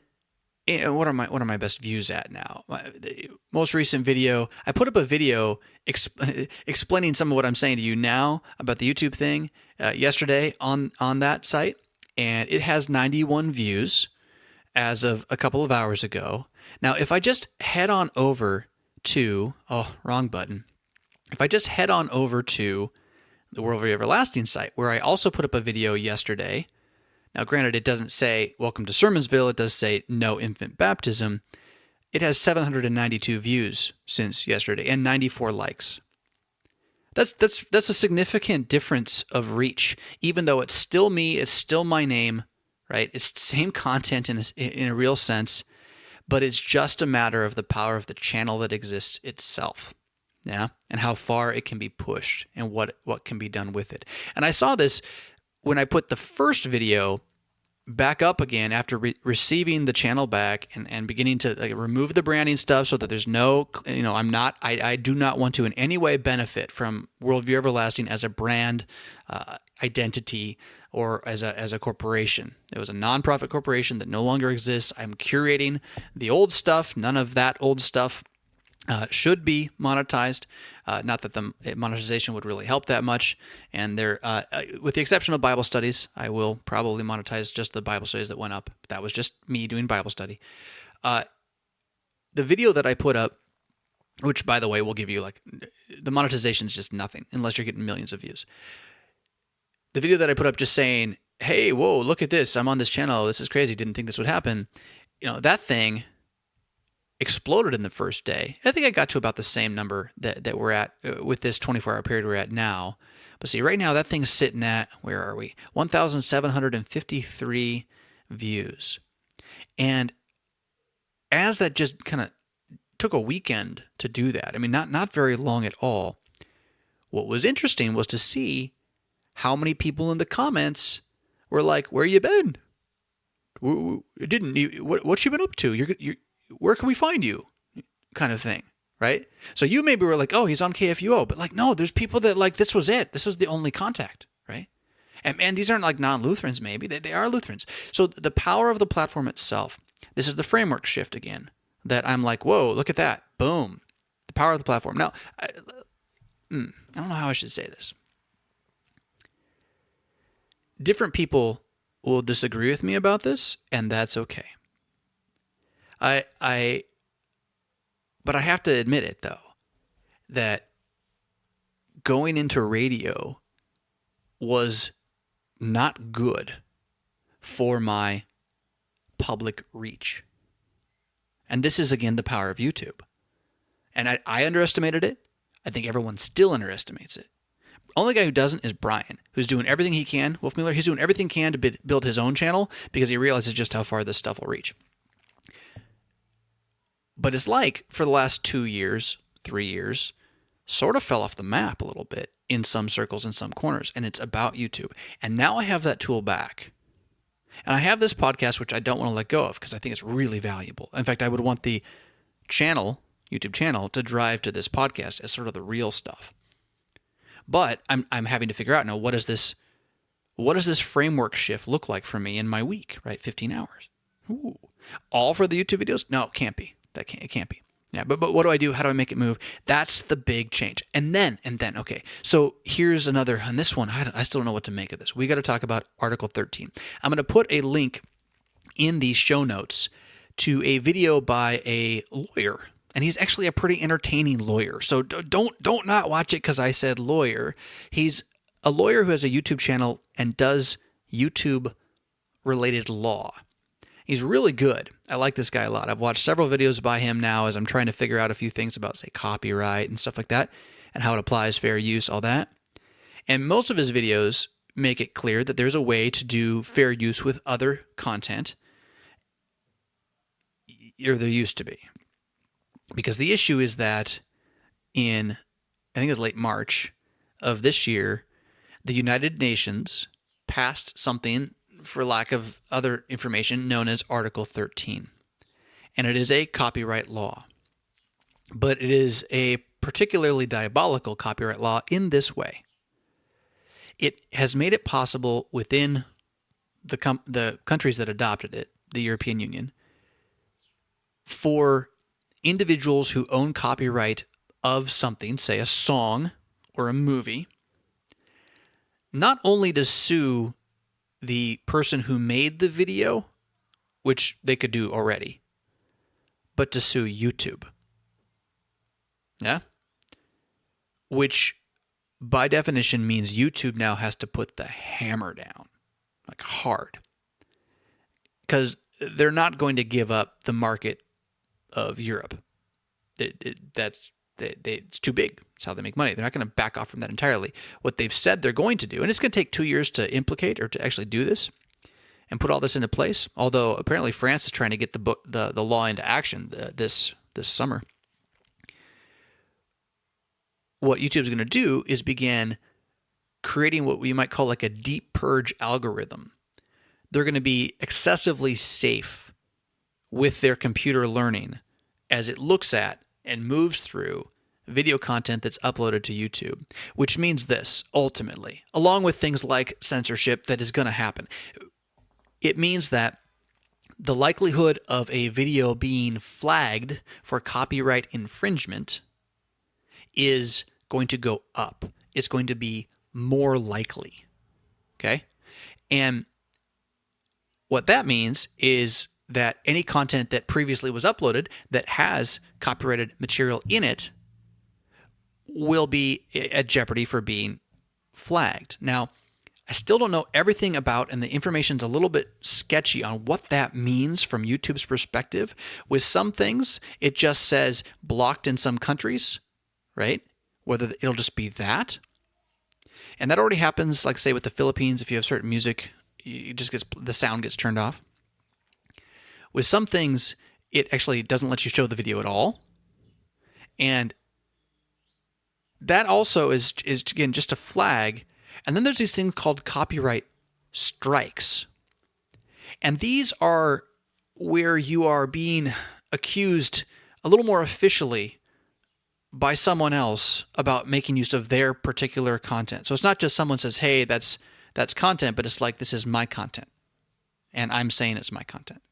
what are my best views at now? The most recent video, I put up a video explaining some of what I'm saying to you now about the YouTube thing yesterday on that site. And it has 91 views as of a couple of hours ago. Now, if I just head on over to, wrong button. If I just head on over to the Worldview Everlasting site, where I also put up a video yesterday. Now, granted, it doesn't say Welcome to Sermonsville. It does say No Infant Baptism. It has 792 views since yesterday and 94 likes. That's a significant difference of reach, even though it's still me, it's still my name, right? It's the same content in a real sense, but it's just a matter of the power of the channel that exists itself, yeah, and how far it can be pushed and what can be done with it. And I saw this when I put the first video back up again after receiving the channel back and beginning to remove the branding stuff so that there's no, I do not want to in any way benefit from Worldview Everlasting as a brand identity or as a corporation. It was a nonprofit corporation that no longer exists. I'm curating the old stuff. None of that old stuff should be monetized. Not that the monetization would really help that much. And there, with the exception of Bible studies, I will probably monetize just the Bible studies that went up. That was just me doing Bible study. The video that I put up, which by the way, will give you the monetization is just nothing unless you're getting millions of views. The video that I put up just saying, hey, whoa, look at this. I'm on this channel. This is crazy. Didn't think this would happen. That thing exploded in the first day. I think I got to about the same number that we're at with this 24-hour period we're at now. But see, right now that thing's sitting at, where are we? 1,753 views. And as that just kind of took a weekend to do that. I mean, not very long at all. What was interesting was to see how many people in the comments were like, "Where you been? What you been up to? Where can we find you?" Kind of thing, right? So you maybe were like, "Oh, he's on KFUO," but like, no, there's people that like this was it. This was the only contact, right? And these aren't like non-Lutherans, maybe they are Lutherans. So the power of the platform itself. This is the framework shift again. That I'm like, whoa, look at that, boom, the power of the platform. Now, I don't know how I should say this. Different people will disagree with me about this, and that's okay. But I have to admit it, though, that going into radio was not good for my public reach. And this is, again, the power of YouTube. And I underestimated it. I think everyone still underestimates it. Only guy who doesn't is Brian, who's doing everything he can. Wolf Miller, he's doing everything he can to build his own channel because he realizes just how far this stuff will reach. But it's like for the last 2 years, 3 years, sort of fell off the map a little bit in some circles, in some corners, and it's about YouTube. And now I have that tool back. And I have this podcast, which I don't want to let go of because I think it's really valuable. In fact, I would want the channel, YouTube channel, to drive to this podcast as sort of the real stuff. But I'm having to figure out now, what does this framework shift look like for me in my week, right? 15 hours. Ooh. All for the YouTube videos? No, it can't be. It can't be. Yeah, but what do I do? How do I make it move? That's the big change. And then, okay. So here's another, on this one, I still don't know what to make of this. We got to talk about Article 13. I'm going to put a link in the show notes to a video by a lawyer. And he's actually a pretty entertaining lawyer. So don't not watch it because I said lawyer. He's a lawyer who has a YouTube channel and does YouTube-related law. He's really good. I like this guy a lot. I've watched several videos by him now as I'm trying to figure out a few things about, say, copyright and stuff like that, and how it applies, fair use, all that. And most of his videos make it clear that there's a way to do fair use with other content, or there used to be. Because the issue is that in, I think it was late March of this year, the United Nations passed something, for lack of other information, known as Article 13. And it is a copyright law. But it is a particularly diabolical copyright law in this way. It has made it possible within the countries that adopted it, the European Union, for individuals who own copyright of something, say a song or a movie, not only to sue the person who made the video, which they could do already, but to sue YouTube. Yeah? Which, by definition, means YouTube now has to put the hammer down, like hard. Because they're not going to give up the market of Europe. It's too big. It's how they make money. They're not going to back off from that entirely. What they've said they're going to do, and it's going to take 2 years to implicate or to actually do this and put all this into place, although apparently France is trying to get the law into action this summer. What YouTube's going to do is begin creating what we might call like a deep purge algorithm. They're going to be excessively safe with their computer learning as it looks at and moves through video content that's uploaded to YouTube, which means this, ultimately, along with things like censorship that is going to happen. It means that the likelihood of a video being flagged for copyright infringement is going to go up. It's going to be more likely, okay? And what that means is that any content that previously was uploaded that has copyrighted material in it will be at jeopardy for being flagged. Now, I still don't know everything about, and the information's a little bit sketchy on what that means from YouTube's perspective. With some things, it just says blocked in some countries, right? Whether it'll just be that. And that already happens, like say with the Philippines, if you have certain music, the sound gets turned off. With some things, it actually doesn't let you show the video at all. And that also is again, just a flag. And then there's these things called copyright strikes. And these are where you are being accused a little more officially by someone else about making use of their particular content. So it's not just someone says, hey, that's content, but it's like, this is my content. And I'm saying it's my content.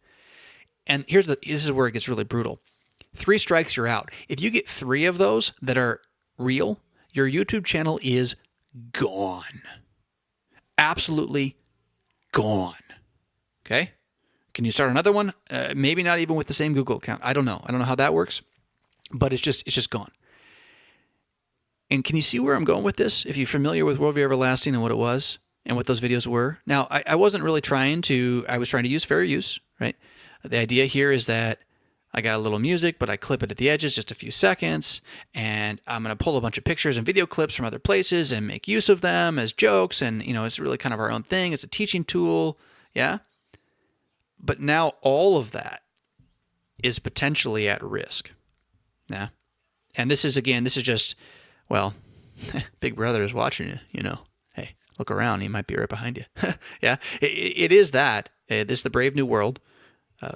And this is where it gets really brutal. 3 strikes, you're out. If you get 3 of those that are real, your YouTube channel is gone. Absolutely gone. Okay? Can you start another one? Maybe not even with the same Google account. I don't know. I don't know how that works, but it's just gone. And can you see where I'm going with this? If you're familiar with Worldview Everlasting and what it was and what those videos were. Now, I wasn't really I was trying to use fair use, right? The idea here is that I got a little music, but I clip it at the edges just a few seconds, and I'm going to pull a bunch of pictures and video clips from other places and make use of them as jokes, and it's really kind of our own thing. It's a teaching tool, yeah? But now all of that is potentially at risk, yeah? And this is just, well, Big Brother is watching you, Hey, look around, he might be right behind you. Yeah, it is that. This is the Brave New World.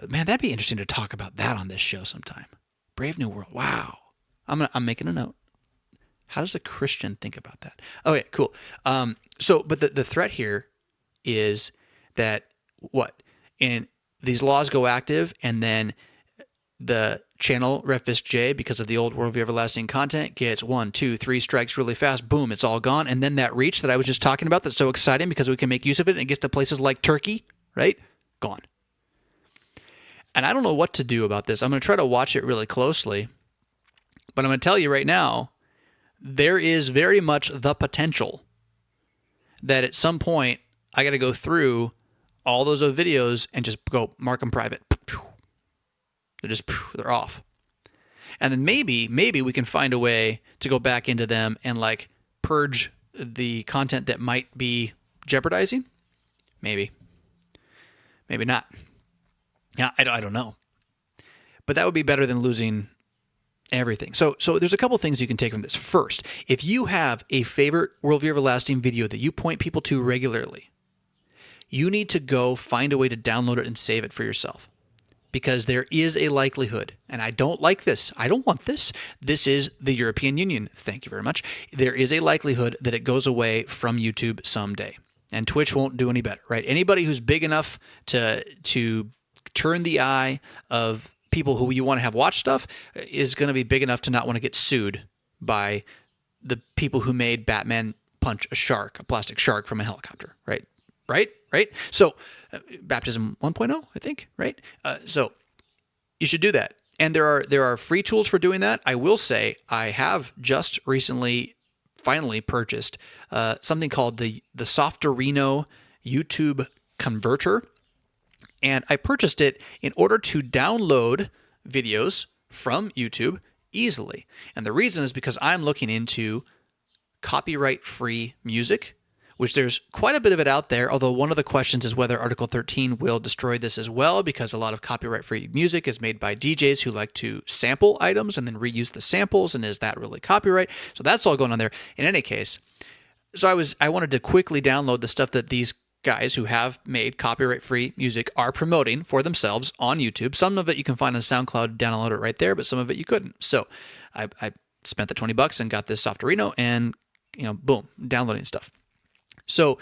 Man, that'd be interesting to talk about that on this show sometime. Brave New World. Wow. I'm making a note. How does a Christian think about that? Okay, cool. But the threat here is that and these laws go active, and then the channel Redfish J, because of the old Worldview Everlasting content, gets 1, 2, 3 strikes really fast. Boom, it's all gone. And then that reach that I was just talking about, that's so exciting because we can make use of it, and it gets to places like Turkey, right? Gone. And I don't know what to do about this. I'm going to try to watch it really closely. But I'm going to tell you right now, there is very much the potential that at some point I got to go through all those old videos and just go mark them private. They're off. And then maybe we can find a way to go back into them and like purge the content that might be jeopardizing. Maybe not. Yeah, I don't know. But that would be better than losing everything. So there's a couple things you can take from this. First, if you have a favorite Worldview Everlasting video that you point people to regularly, you need to go find a way to download it and save it for yourself. Because there is a likelihood, and I don't like this, I don't want this, this is the European Union, thank you very much, there is a likelihood that it goes away from YouTube someday. And Twitch won't do any better, right? Anybody who's big enough to turn the eye of people who you want to have watch stuff is going to be big enough to not want to get sued by the people who made Batman punch a plastic shark from a helicopter, right? So, Baptism 1.0, I think, right? So, you should do that. And there are free tools for doing that. I will say I have just recently finally purchased something called the Softorino YouTube Converter. And I purchased it in order to download videos from YouTube easily. And the reason is because I'm looking into copyright-free music, which there's quite a bit of it out there, although one of the questions is whether Article 13 will destroy this as well, because a lot of copyright-free music is made by DJs who like to sample items and then reuse the samples, and is that really copyright? So that's all going on there. In any case, so I wanted to quickly download the stuff that these guys who have made copyright-free music are promoting for themselves on YouTube. Some of it you can find on SoundCloud, download it right there, but some of it you couldn't. So I spent the $20 and got this Softorino, and boom, downloading stuff. So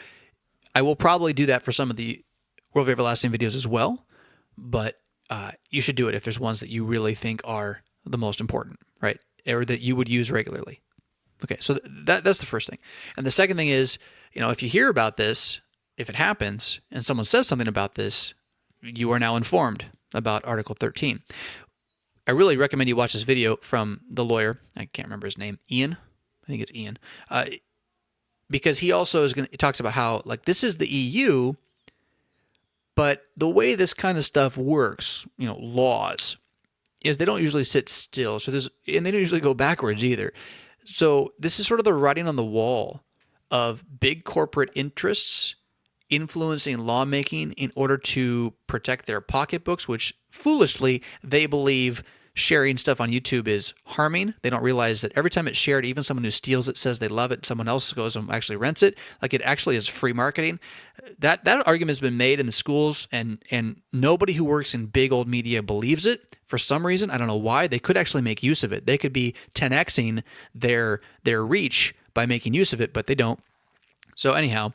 I will probably do that for some of the Worldview Everlasting videos as well, but you should do it if there's ones that you really think are the most important, right? Or that you would use regularly. Okay, so that's the first thing. And the second thing is, if you hear about this, if it happens and someone says something about this, you are now informed about Article 13. I really recommend you watch this video from the lawyer. I can't remember his name. Ian? I think it's Ian. Because he also he talks about how, like, this is the EU, but the way this kind of stuff works, laws, is they don't usually sit still. And they don't usually go backwards either. So this is sort of the writing on the wall of big corporate interests influencing lawmaking in order to protect their pocketbooks, which foolishly they believe sharing stuff on YouTube is harming. They don't realize that every time it's shared, even someone who steals it says they love it, someone else goes and actually rents it. Like, it actually is free marketing. That argument has been made in the schools, and nobody who works in big old media believes it. For some reason, I don't know why. They could actually make use of it. They could be 10xing their reach by making use of it, but they don't. So anyhow,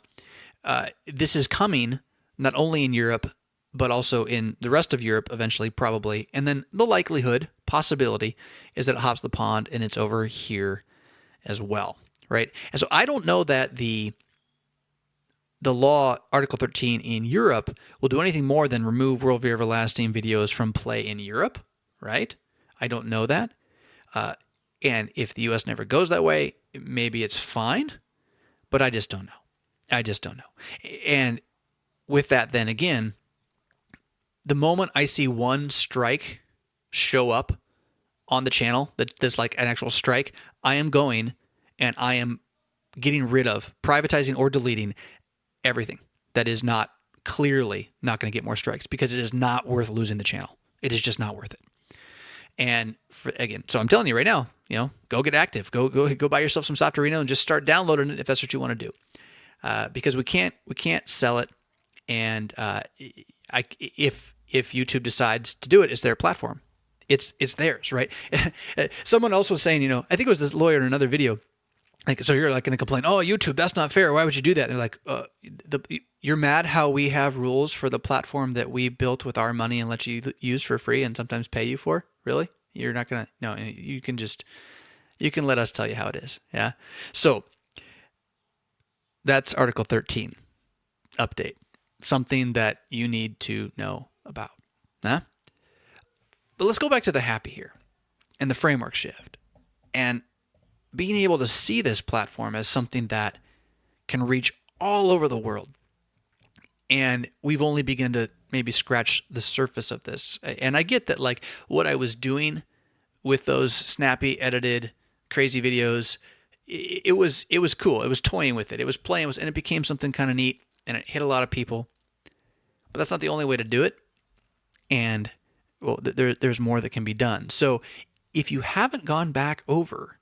this is coming not only in Europe, but also in the rest of Europe eventually, probably. And then the likelihood, possibility, is that it hops the pond and it's over here as well, right? And so I don't know that the law, Article 13 in Europe, will do anything more than remove Worldview Everlasting videos from play in Europe, right? I don't know that. And if the U.S. never goes that way, maybe it's fine, but I just don't know. I just don't know. And with that, then again, the moment I see one strike show up on the channel, that's like an actual strike, I am going and I am getting rid of, privatizing or deleting everything that is not clearly not going to get more strikes, because it is not worth losing the channel. It is just not worth it. And again, so I'm telling you right now, go get active. Go buy yourself some Softorino and just start downloading it if that's what you want to do. Because we can't sell it, and if YouTube decides to do it, it's their platform. It's theirs, right? Someone else was saying, I think it was this lawyer in another video, like, so you're like going to complain, oh, YouTube, that's not fair. Why would you do that? And they're like, you're mad how we have rules for the platform that we built with our money and let you use for free and sometimes pay you for? Really? You're not going to, no, you can let us tell you how it is. Yeah. So that's Article 13 update. Something that you need to know about. Huh? But let's go back to the happy here and the framework shift and being able to see this platform as something that can reach all over the world. And we've only begun to maybe scratch the surface of this. And I get that, like, what I was doing with those snappy, edited, crazy videos, it was cool. It was toying with it. It was playing with, and it became something kind of neat, and it hit a lot of people. But that's not the only way to do it. And, well, there's more that can be done. So if you haven't gone back over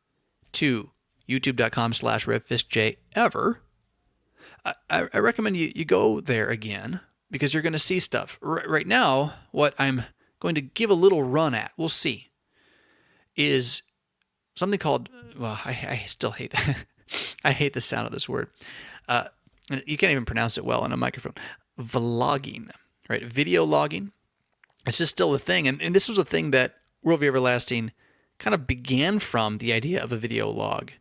to youtube.com/RevFistJ ever, I recommend you go there again, because you're going to see stuff. Right now, what I'm going to give a little run at, we'll see, is something called, well, I still hate that. I hate the sound of this word. You can't even pronounce it well on a microphone. Vlogging, right? Video logging. It's just still a thing. And this was a thing that Worldview Everlasting kind of began from, the idea of a video log.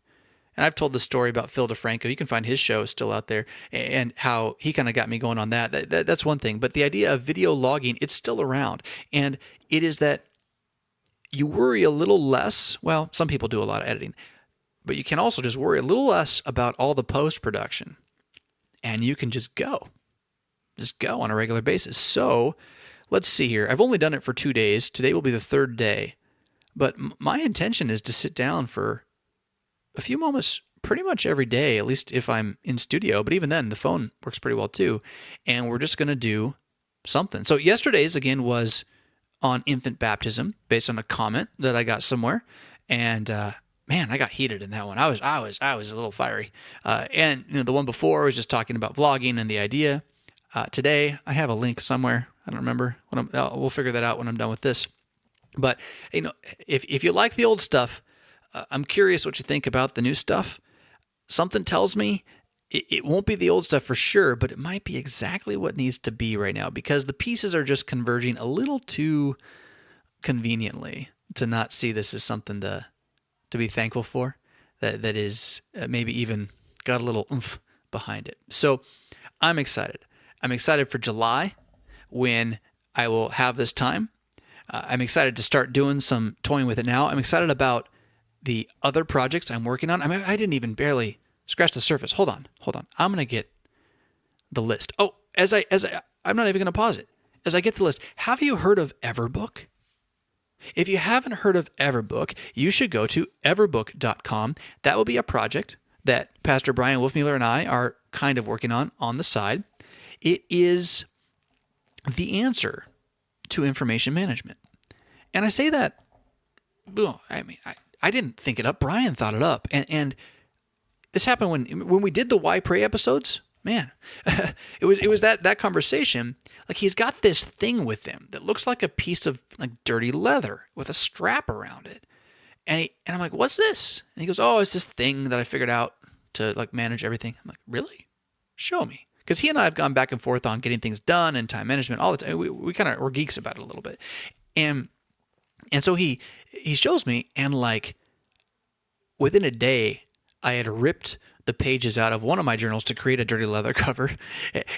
And I've told the story about Phil DeFranco. You can find his show still out there, and how he kind of got me going on that. That's one thing. But the idea of video logging, it's still around. And it is that you worry a little less. Well, some people do a lot of editing, but you can also just worry a little less about all the post-production. And you can just go on a regular basis. So let's see here. I've only done it for 2 days. Today will be the third day. But my intention is to sit down for a few moments pretty much every day, at least if I'm in studio. But even then, the phone works pretty well too. And we're just going to do something. So yesterday's, again, was on infant baptism, based on a comment that I got somewhere. And man, I got heated in that one. I was a little fiery. And the one before was just talking about vlogging and the idea. Today, I have a link somewhere. I don't remember. We'll figure that out when I'm done with this. But if you like the old stuff, I'm curious what you think about the new stuff. Something tells me it won't be the old stuff for sure, but it might be exactly what needs to be right now, because the pieces are just converging a little too conveniently to not see this as something to be thankful for, that is maybe even got a little oomph behind it. So I'm excited. I'm excited for July, when I will have this time. I'm excited to start doing some toying with it now. I'm excited about the other projects I'm working on. I mean, I didn't even barely scratch the surface. Hold on. I'm going to get the list. Oh, I'm not even going to pause it. As I get the list, have you heard of Everbook? If you haven't heard of Everbook, you should go to everbook.com. That will be a project that Pastor Brian Wolfmueller and I are kind of working on the side. It is the answer to information management. And I say that I mean, I didn't think it up. Brian thought it up. And this happened when we did the Why Pray episodes. Man, it was that conversation. Like, he's got this thing with him that looks like a piece of like dirty leather with a strap around it. And I'm like, what's this? And he goes, oh, it's this thing that I figured out to like manage everything. I'm like, really? Show me. Because he and I have gone back and forth on getting things done and time management all the time. We kind of, we're geeks about it a little bit. And so he shows me, and like within a day, I had ripped the pages out of one of my journals to create a dirty leather cover,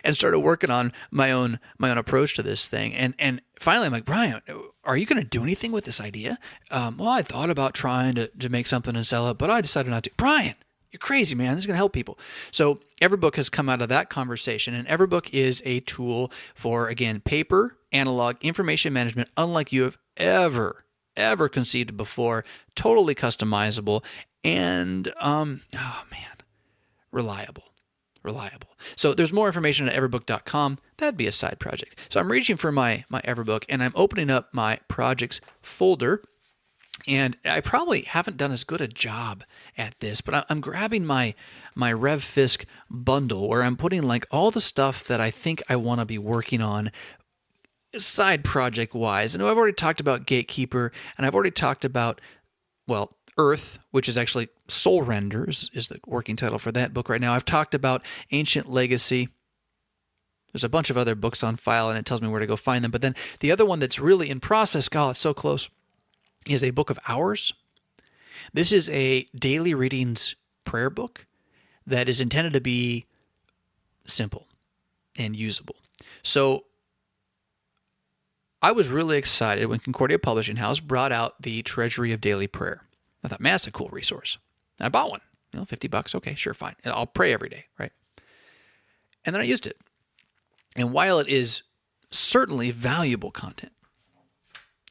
and started working on my own approach to this thing. And finally, I'm like, Brian, are you going to do anything with this idea? Well, I thought about trying to make something and sell it, but I decided not to. Brian, you're crazy, man. This is going to help people. So Everbook has come out of that conversation, and Everbook is a tool for, again, paper, analog, information management, unlike you have ever conceived before. Totally customizable, and oh man, reliable. So there's more information at everbook.com. That'd be a side project. So I'm reaching for my Everbook, and I'm opening up my projects folder. And I probably haven't done as good a job at this, but I'm grabbing my RevFisk bundle, where I'm putting like all the stuff that I think I want to be working on side project wise. And I've already talked about Gatekeeper, and I've already talked about, well, Earth, which is actually Soul Renders is the working title for that book right now. I've talked about Ancient Legacy. There's a bunch of other books on file, and it tells me where to go find them. But then the other one that's really in process, God, it's so close, is a Book of Hours. This is a daily readings prayer book that is intended to be simple and usable. So I was really excited when Concordia Publishing House brought out the Treasury of Daily Prayer. I thought, man, that's a cool resource. I bought one. $50. Okay, sure, fine. And I'll pray every day, right? And then I used it. And while it is certainly valuable content,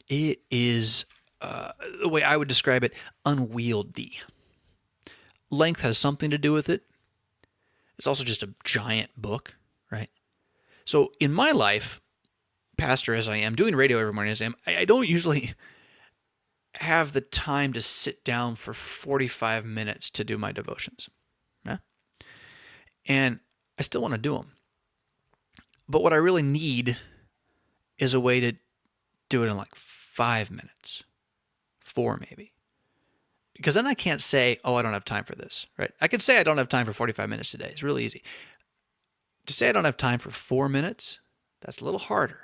it is, the way I would describe it, unwieldy. Length has something to do with it. It's also just a giant book, right? So in my life, pastor as I am, doing radio every morning as I am, I don't usually have the time to sit down for 45 minutes to do my devotions. Yeah? And I still want to do them. But what I really need is a way to do it in like 5 minutes, 4 maybe. Because then I can't say, oh, I don't have time for this, right? I can say I don't have time for 45 minutes today. It's really easy. To say I don't have time for 4 minutes, that's a little harder.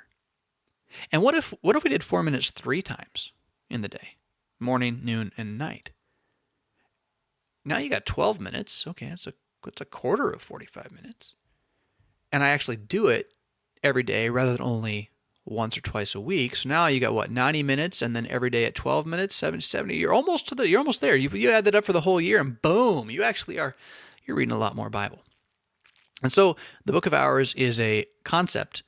And what if we did 4 minutes 3 times in the day? Morning, noon, and night. Now you got 12 minutes. Okay, that's a quarter of 45 minutes. And I actually do it every day rather than only once or twice a week. So now you got what, 90 minutes, and then every day at 12 minutes, 70. You're almost there. You add that up for the whole year, and boom, you're reading a lot more Bible. And so the Book of Hours is a concept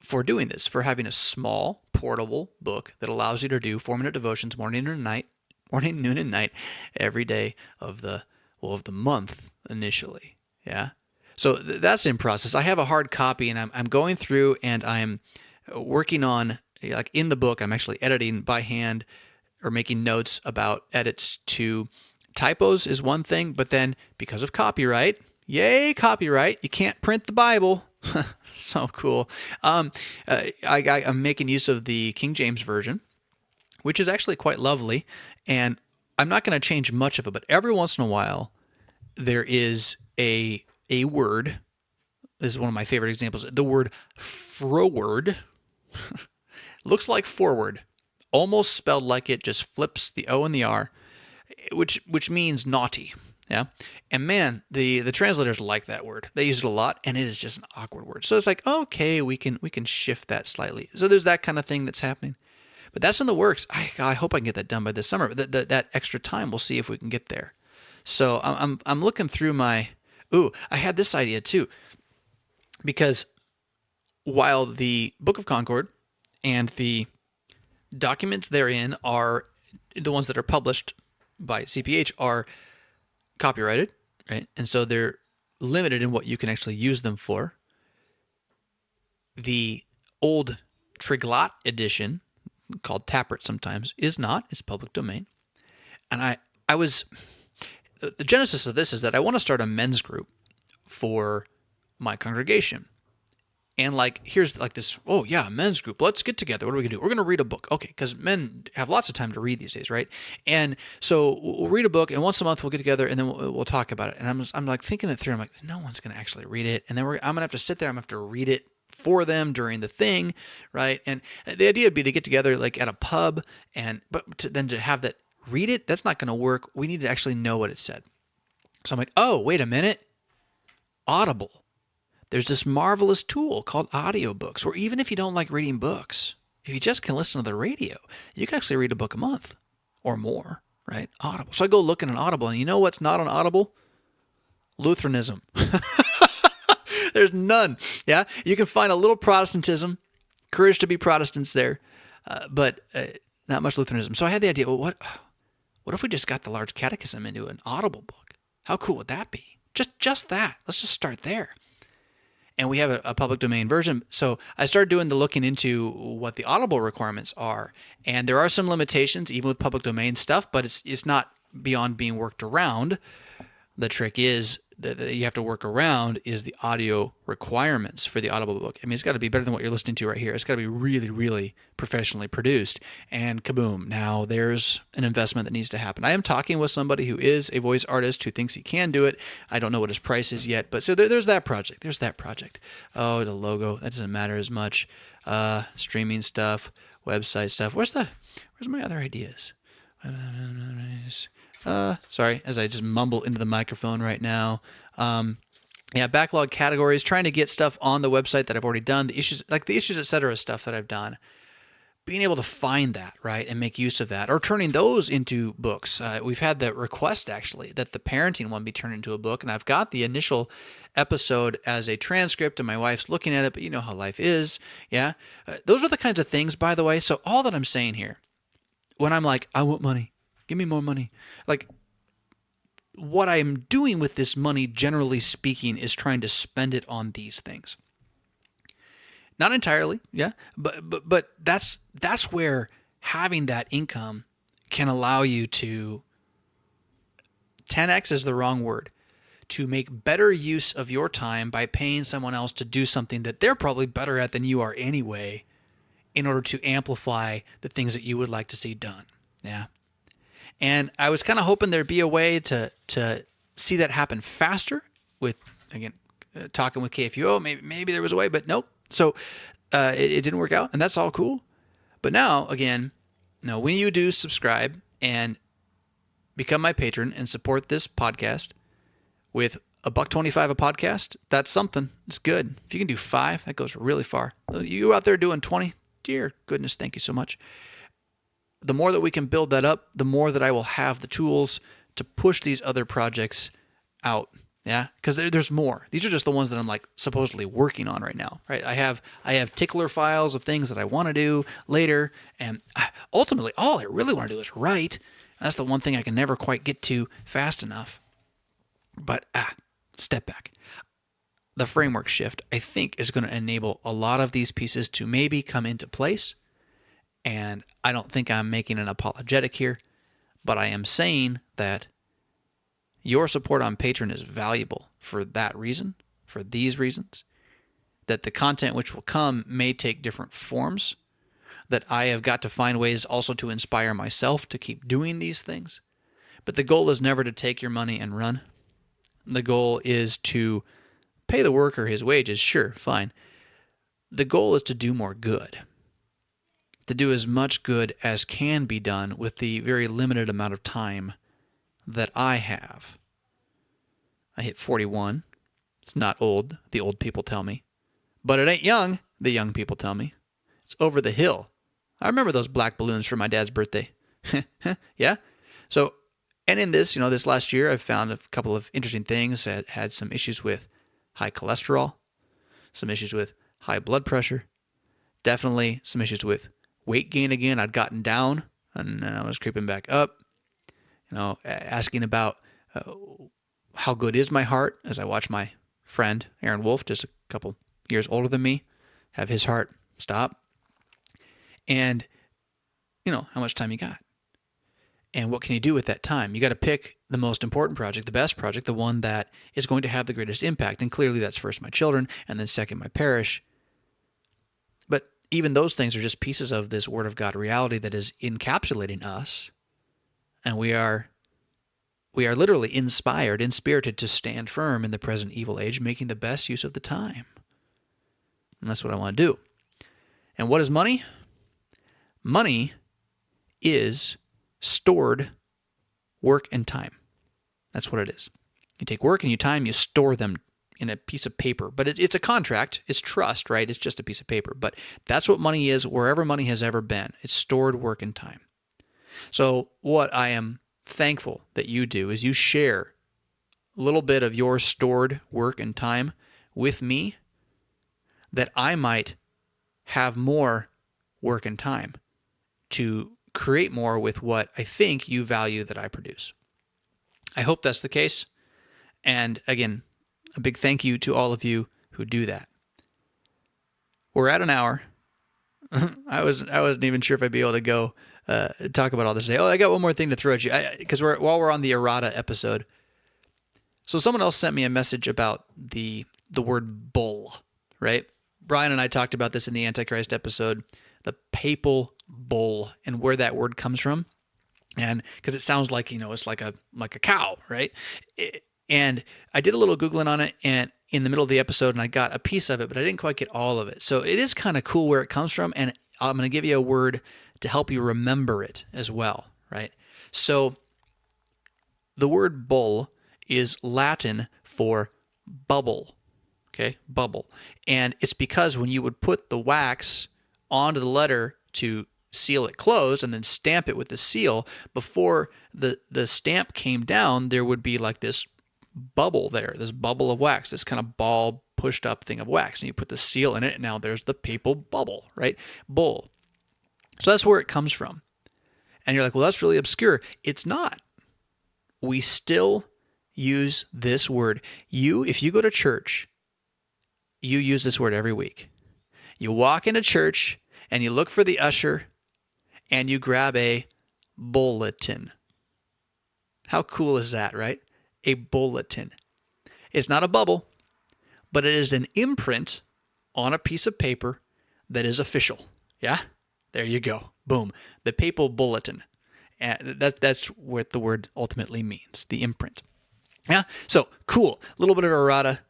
for doing this, for having a small, portable book that allows you to do 4-minute devotions morning, noon, and night every day of the month initially. Yeah. So that's in process. I have a hard copy, and I'm going through, and I'm working on, like in the book, I'm actually editing by hand or making notes about edits to typos is one thing, but then because of copyright, yay, copyright, you can't print the Bible. So cool. I'm making use of the King James Version, which is actually quite lovely, and I'm not going to change much of it, but every once in a while, there is a word. This is one of my favorite examples. The word froward looks like forward, almost spelled like it, just flips the O and the R, which means naughty. Yeah. And man, the translators like that word. They use it a lot, and it is just an awkward word. So it's like, okay, we can shift that slightly. So there's that kind of thing that's happening. But that's in the works. I hope I can get that done by this summer. That extra time, we'll see if we can get there. So I'm looking through my... Ooh, I had this idea too. Because while the Book of Concord and the documents therein are the ones that are published by CPH are copyrighted, right? And so they're limited in what you can actually use them for. The old Triglav edition, called Taproot sometimes, is not. It's public domain. And I was, the genesis of this is that I want to start a men's group for my congregation. And like, here's like this, oh yeah, men's group. Let's get together. What are we going to do? We're going to read a book. Okay, because men have lots of time to read these days, right? And so we'll read a book, and once a month we'll get together, and then we'll talk about it. And I'm like thinking it through. I'm like, no one's going to actually read it. And then I'm going to have to sit there. I'm going to have to read it for them during the thing, right? And the idea would be to get together like at a pub, but then to have that read it, that's not going to work. We need to actually know what it said. So I'm like, oh, wait a minute. Audible. There's this marvelous tool called audiobooks, where even if you don't like reading books, if you just can listen to the radio, you can actually read a book a month or more, right? Audible. So I go look at an Audible, and you know what's not on Audible? Lutheranism. There's none. Yeah, you can find a little Protestantism, Courage to Be Protestants there, but not much Lutheranism. So I had the idea, well, what if we just got the Large Catechism into an Audible book? How cool would that be? Just that. Let's just start there. And we have a public domain version. So I started doing the looking into what the Audible requirements are. And there are some limitations, even with public domain stuff, but it's not beyond being worked around. The trick is that you have to work around is the audio requirements for the Audible book. I mean, it's got to be better than what you're listening to right here. It's got to be really, really professionally produced. And kaboom, now there's an investment that needs to happen. I am talking with somebody who is a voice artist who thinks he can do it. I don't know what his price is yet, but so there's that project. There's that project. Oh, the logo, that doesn't matter as much. Streaming stuff, website stuff. Where's my other ideas? Sorry, as I just mumble into the microphone right now. Backlog categories, trying to get stuff on the website that I've already done, the issues, etc. stuff that I've done. Being able to find that, right, and make use of that, or turning those into books. We've had the request, actually, that the parenting one be turned into a book, and I've got the initial episode as a transcript, and my wife's looking at it, but you know how life is, yeah? Those are the kinds of things, by the way, so all that I'm saying here, when I'm like, I want money, give me more money. Like, what I'm doing with this money, generally speaking, is trying to spend it on these things. Not entirely, yeah, but that's where having that income can allow you to 10x is the wrong word, to make better use of your time by paying someone else to do something that they're probably better at than you are anyway, in order to amplify the things that you would like to see done. Yeah. And I was kind of hoping there'd be a way to see that happen faster with, again, talking with KFUO. Maybe there was a way, but nope. So it didn't work out, and that's all cool. But now, again, when you do subscribe and become my patron and support this podcast with $1.25 a podcast, that's something. It's good. If you can do 5, that goes really far. You out there doing 20, dear goodness, thank you so much. The more that we can build that up, the more that I will have the tools to push these other projects out. Yeah, because there's more. These are just the ones that I'm like supposedly working on right now. Right? I have tickler files of things that I want to do later, and ultimately, all I really want to do is write. That's the one thing I can never quite get to fast enough. But step back. The framework shift, I think, is going to enable a lot of these pieces to maybe come into place. And I don't think I'm making an apologetic here, but I am saying that your support on Patreon is valuable for that reason, for these reasons, that the content which will come may take different forms, that I have got to find ways also to inspire myself to keep doing these things. But the goal is never to take your money and run. The goal is to pay the worker his wages, sure, fine. The goal is to do more good. To do as much good as can be done with the very limited amount of time that I have. I hit 41. It's not old, the old people tell me. But it ain't young, the young people tell me. It's over the hill. I remember those black balloons for my dad's birthday. Yeah? So, and in this, this last year, I've found a couple of interesting things. I had some issues with high cholesterol, some issues with high blood pressure, definitely some issues with weight gain again. I'd gotten down, and I was creeping back up. Asking about how good is my heart as I watch my friend, Aaron Wolf, just a couple years older than me, have his heart stop. And how much time you got. And what can you do with that time? You got to pick the most important project, the best project, the one that is going to have the greatest impact. And clearly that's first my children, and then second my parish. But even those things are just pieces of this Word of God reality that is encapsulating us. And we are literally inspired, inspirited to stand firm in the present evil age, making the best use of the time. And that's what I want to do. And what is money? Money is stored work and time. That's what it is. You take work and you store them in a piece of paper. But it's a contract. It's trust, right? It's just a piece of paper. But that's what money is wherever money has ever been. It's stored work and time. So what I am thankful that you do is you share a little bit of your stored work and time with me, that I might have more work and time to create more with what I think you value that I produce. I hope that's the case. And again, a big thank you to all of you who do that. We're at an hour. I wasn't even sure if I'd be able to go talk about all this today. I got one more thing to throw at you, because while we're on the errata episode, so someone else sent me a message about the word bull, right? Brian and I talked about this in the Antichrist episode, the papal bull, and where that word comes from. And because it sounds like, it's like a cow, right? And I did a little Googling on it and in the middle of the episode, and I got a piece of it, but I didn't quite get all of it. So it is kind of cool where it comes from, and I'm going to give you a word to help you remember it as well, right? So the word bull is Latin for bubble, okay? Bubble. And it's because when you would put the wax onto the letter to seal it closed and then stamp it with the seal, before the stamp came down, there would be like this bubble there, this bubble of wax, this kind of ball pushed up thing of wax, and you put the seal in it, and now there's the papal bubble, right? Bull. So that's where it comes from. And you're like, well, that's really obscure. It's not. We still use this word. If you go to church, you use this word every week. You walk into church and you look for the usher and you grab a bulletin. How cool is that, right? A bulletin. It's not a bubble, but it is an imprint on a piece of paper that is official. Yeah? There you go. Boom. The papal bulletin. And that's what the word ultimately means, the imprint. Yeah? So, cool. A little bit of errata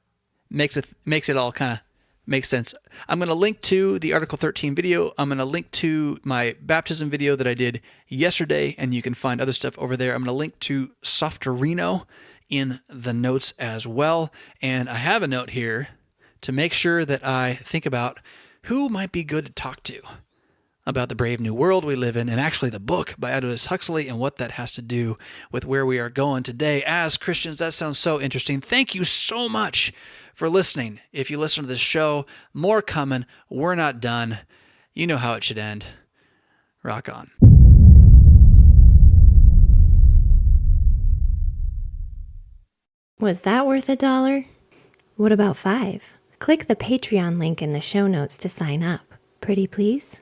makes it all kind of make sense. I'm going to link to the Article 13 video. I'm going to link to my baptism video that I did yesterday, and you can find other stuff over there. I'm going to link to Softerino in the notes as well. And I have a note here to make sure that I think about who might be good to talk to about the brave new world we live in, and actually the book by Aldous Huxley and what that has to do with where we are going today as Christians. That sounds so interesting. Thank you so much for listening. If you listen to this show, more coming. We're not done. You know how it should end. Rock on. Was that worth $1? What about $5? Click the Patreon link in the show notes to sign up. Pretty please?